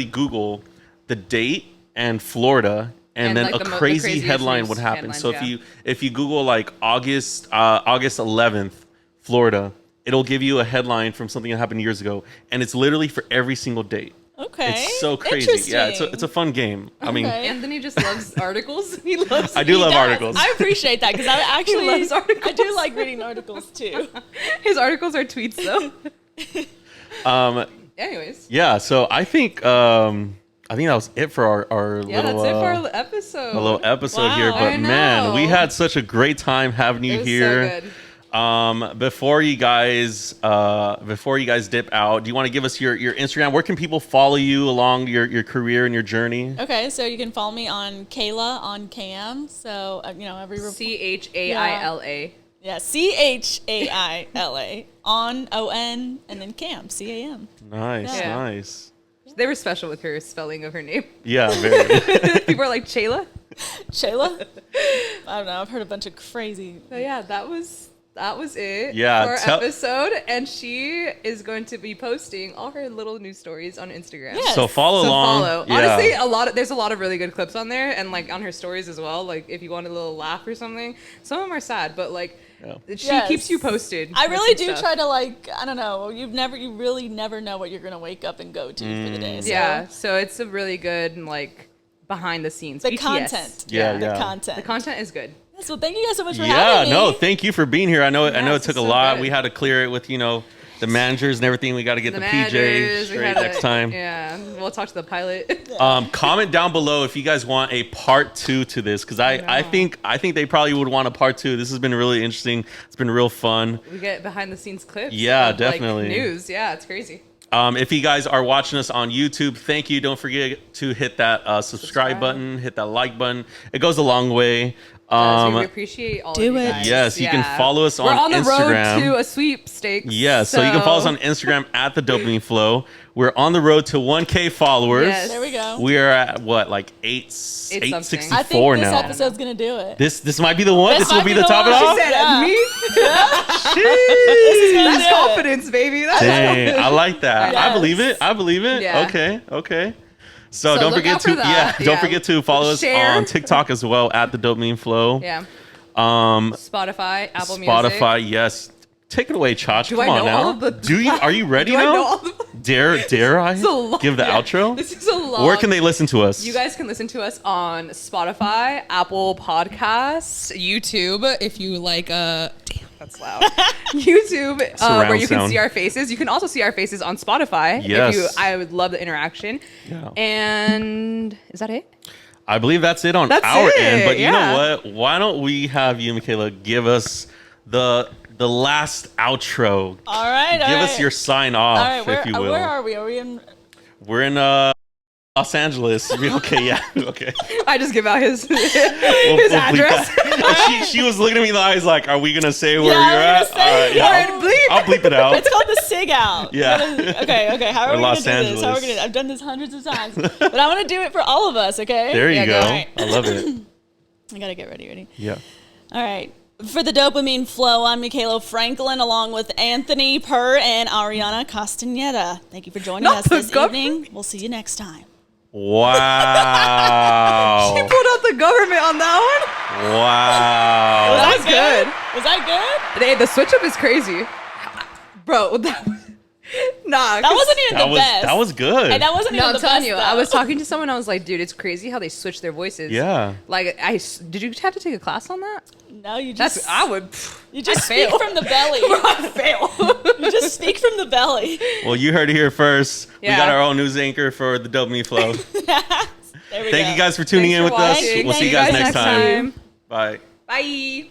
S3: Google the date and Florida, and then
S2: like
S3: a
S2: the
S3: crazy
S2: craziest
S3: headline
S2: news
S3: would happen.
S2: headlines,
S3: So
S2: yeah.
S3: if you Google like August 11th, Florida, it'll give you a headline from something that happened years ago, and it's literally for every single date.
S1: Okay.
S3: It's so crazy. Yeah, it's a fun game. I mean,
S1: Okay.
S2: Anthony just loves articles. He loves.
S3: I do love
S1: He does.
S3: articles.
S1: I appreciate that because I actually
S2: loves articles.
S1: I do like reading articles too.
S2: His articles are tweets though. Anyways.
S3: Yeah, so I think that was it for our
S2: Yeah,
S3: little
S2: that's it for our episode.
S3: a little episode
S1: Wow.
S3: here. But
S2: I
S3: man,
S2: know.
S3: we had such a great time having you
S2: It was
S3: here.
S2: so good.
S3: Before you guys dip out, do you want to give us your Instagram? Where can people follow you along your career and your journey?
S1: Okay, so you can follow me on Kayla on Cam. So every
S2: CHAILA.
S1: yeah CHAILA on ON and then Cam CAM.
S3: Nice,
S2: Yeah.
S3: nice.
S2: They were special with her spelling of her name.
S3: Yeah, very.
S2: People are like Shayla.
S1: Shayla. I don't know. I've heard a bunch of crazy.
S2: So yeah, that was it
S3: Yeah,
S2: for our episode. And she is going to be posting all her little news stories on Instagram.
S1: Yes.
S3: So follow along.
S2: Yeah. Honestly, there's a lot of really good clips on there, and like on her stories as well. Like if you want a little laugh or something, some of them are sad, but like she
S1: Yes.
S2: keeps you posted.
S1: I
S2: with
S1: really
S2: some
S1: do
S2: stuff.
S1: try to I don't know. You really never know what you're gonna wake up and go to for the day. So
S2: Yeah, so it's a really good like behind the scenes.
S1: the
S2: BTS.
S1: content.
S3: Yeah,
S1: The
S3: yeah.
S1: content.
S2: The content is good.
S1: So thank you guys so much for
S3: Yeah,
S1: having me.
S3: no, thank you for being here. I know it
S2: Yes,
S3: took a
S2: it's so
S3: lot.
S2: good.
S3: We had to clear it with the managers and everything. We got to get the, PJ
S2: managers, we
S3: straight
S2: had
S3: next time.
S2: Yeah, we'll talk to the pilot.
S3: Comment down below if you guys want a part 2 to this, because I think they probably would want a part 2. This has been really interesting. It's been real fun.
S2: We get behind the scenes clips.
S3: Yeah,
S2: of,
S3: definitely.
S2: Like, news. Yeah, it's crazy.
S3: If you guys are watching us on YouTube, thank you. Don't forget to hit that subscribe button, hit that like button. It goes a long way.
S2: We appreciate all
S1: do
S2: of you
S1: it.
S2: guys.
S3: Yes, you can follow us
S2: We're on the
S3: Instagram.
S2: road to a sweepstakes.
S3: Yes, so you can follow us on Instagram at the Dopamine Flow. We're on the road to 1K followers.
S2: Yes.
S1: There we go.
S3: We are at what, like
S2: something.
S3: 864
S1: I think this
S3: now.
S1: episode's gonna do it.
S3: This might be the one. This will
S1: might
S3: be
S1: be
S3: the
S1: the
S3: top
S1: one.
S3: it
S1: She
S3: off.
S2: said
S1: Yeah.
S2: me.
S1: This is gonna
S2: That's
S1: do it.
S2: confidence, baby. That's
S3: Dang, I like that. I
S1: Yes.
S3: believe it. I believe it.
S2: Yeah.
S3: Okay. So don't
S2: look
S3: forget
S2: out for
S3: to
S2: that.
S3: don't
S2: Yeah.
S3: forget to follow us
S2: Share.
S3: on TikTok as well at the Dopamine Flow.
S2: Yeah. Spotify, Apple Music.
S3: Spotify, yes. Take it away, Chach.
S2: Do
S3: Come
S2: I
S3: on
S2: know
S3: now.
S2: all of the-
S3: Do you? Are you ready
S2: Do
S3: now?
S2: I know all the?
S3: Dare I
S2: It's a lot.
S3: give the
S2: Yeah.
S3: outro?
S2: This is a lot.
S3: Where can they listen to us?
S2: You guys can listen to us on Spotify, Apple Podcasts, YouTube. If you like, damn, that's loud. YouTube,
S3: Surround
S2: where you can
S3: sound.
S2: see our faces. You can also see our faces on Spotify.
S3: Yes.
S2: I would love the interaction.
S3: Yeah.
S2: And is that it?
S3: I believe that's it on
S2: That's
S3: our
S2: it,
S3: end. But you know
S2: yeah.
S3: what? Why don't we have you, Michaila, give us the last outro?
S1: All right.
S3: Give us your sign off,
S1: All right.
S3: if you will.
S1: Where are we? Are we in?
S3: We're in Los Angeles. Okay, yeah. Okay.
S2: I just give out his
S3: We'll bleep
S2: address.
S3: that. she was looking at me in the eyes like, are we going to say where
S1: Yeah,
S3: you're
S1: we're
S3: at?
S1: gonna say-
S3: yeah,
S2: Alright, bleep.
S3: I'll bleep it out.
S1: It's called the Sig Out.
S3: Yeah.
S1: Okay. How are
S3: Or
S1: we
S3: Los
S1: gonna do this? How are we
S3: Angeles.
S1: gonna? I've done this hundreds of times, but I want to do it for all of us. Okay.
S3: There you
S2: Yeah,
S3: go.
S2: go.
S1: Alright.
S3: I love it.
S1: I gotta get ready.
S3: Yeah.
S1: All right. For the Dopamine Flow, I'm Michaila Franklin, along with Anthony Purr and Ariana Castaneda. Thank you for joining
S2: Not
S1: us
S2: the
S1: this
S2: government.
S1: evening. We'll see you next time.
S3: Wow.
S2: She pulled out the government on that
S3: Wow.
S2: That was good.
S1: Was that good?
S2: one. Hey, the switch up is crazy. Bro, that
S1: That wasn't even the best.
S3: That was good.
S1: And that wasn't
S2: No,
S1: even
S2: I'm
S1: the
S2: telling
S1: best.
S2: you,
S1: though.
S2: I was talking to someone. I was like, dude, it's crazy how they switch their voices.
S3: Yeah.
S2: Like, did you have to take a class on that?
S1: No, you just.
S2: I would.
S1: You just
S2: I
S1: speak
S2: fail.
S1: from the belly.
S2: I fail.
S1: You just speak from the belly.
S3: Well, you heard it here first. We
S2: Yeah.
S3: got our own news anchor for the Dopamine Flow.
S1: There we
S3: Thank
S1: go.
S3: you guys for tuning
S2: Thanks
S3: in
S2: for
S3: with us.
S2: watching.
S3: We'll see you
S2: Thank
S3: guys next time.
S2: time.
S3: Bye.
S2: Bye.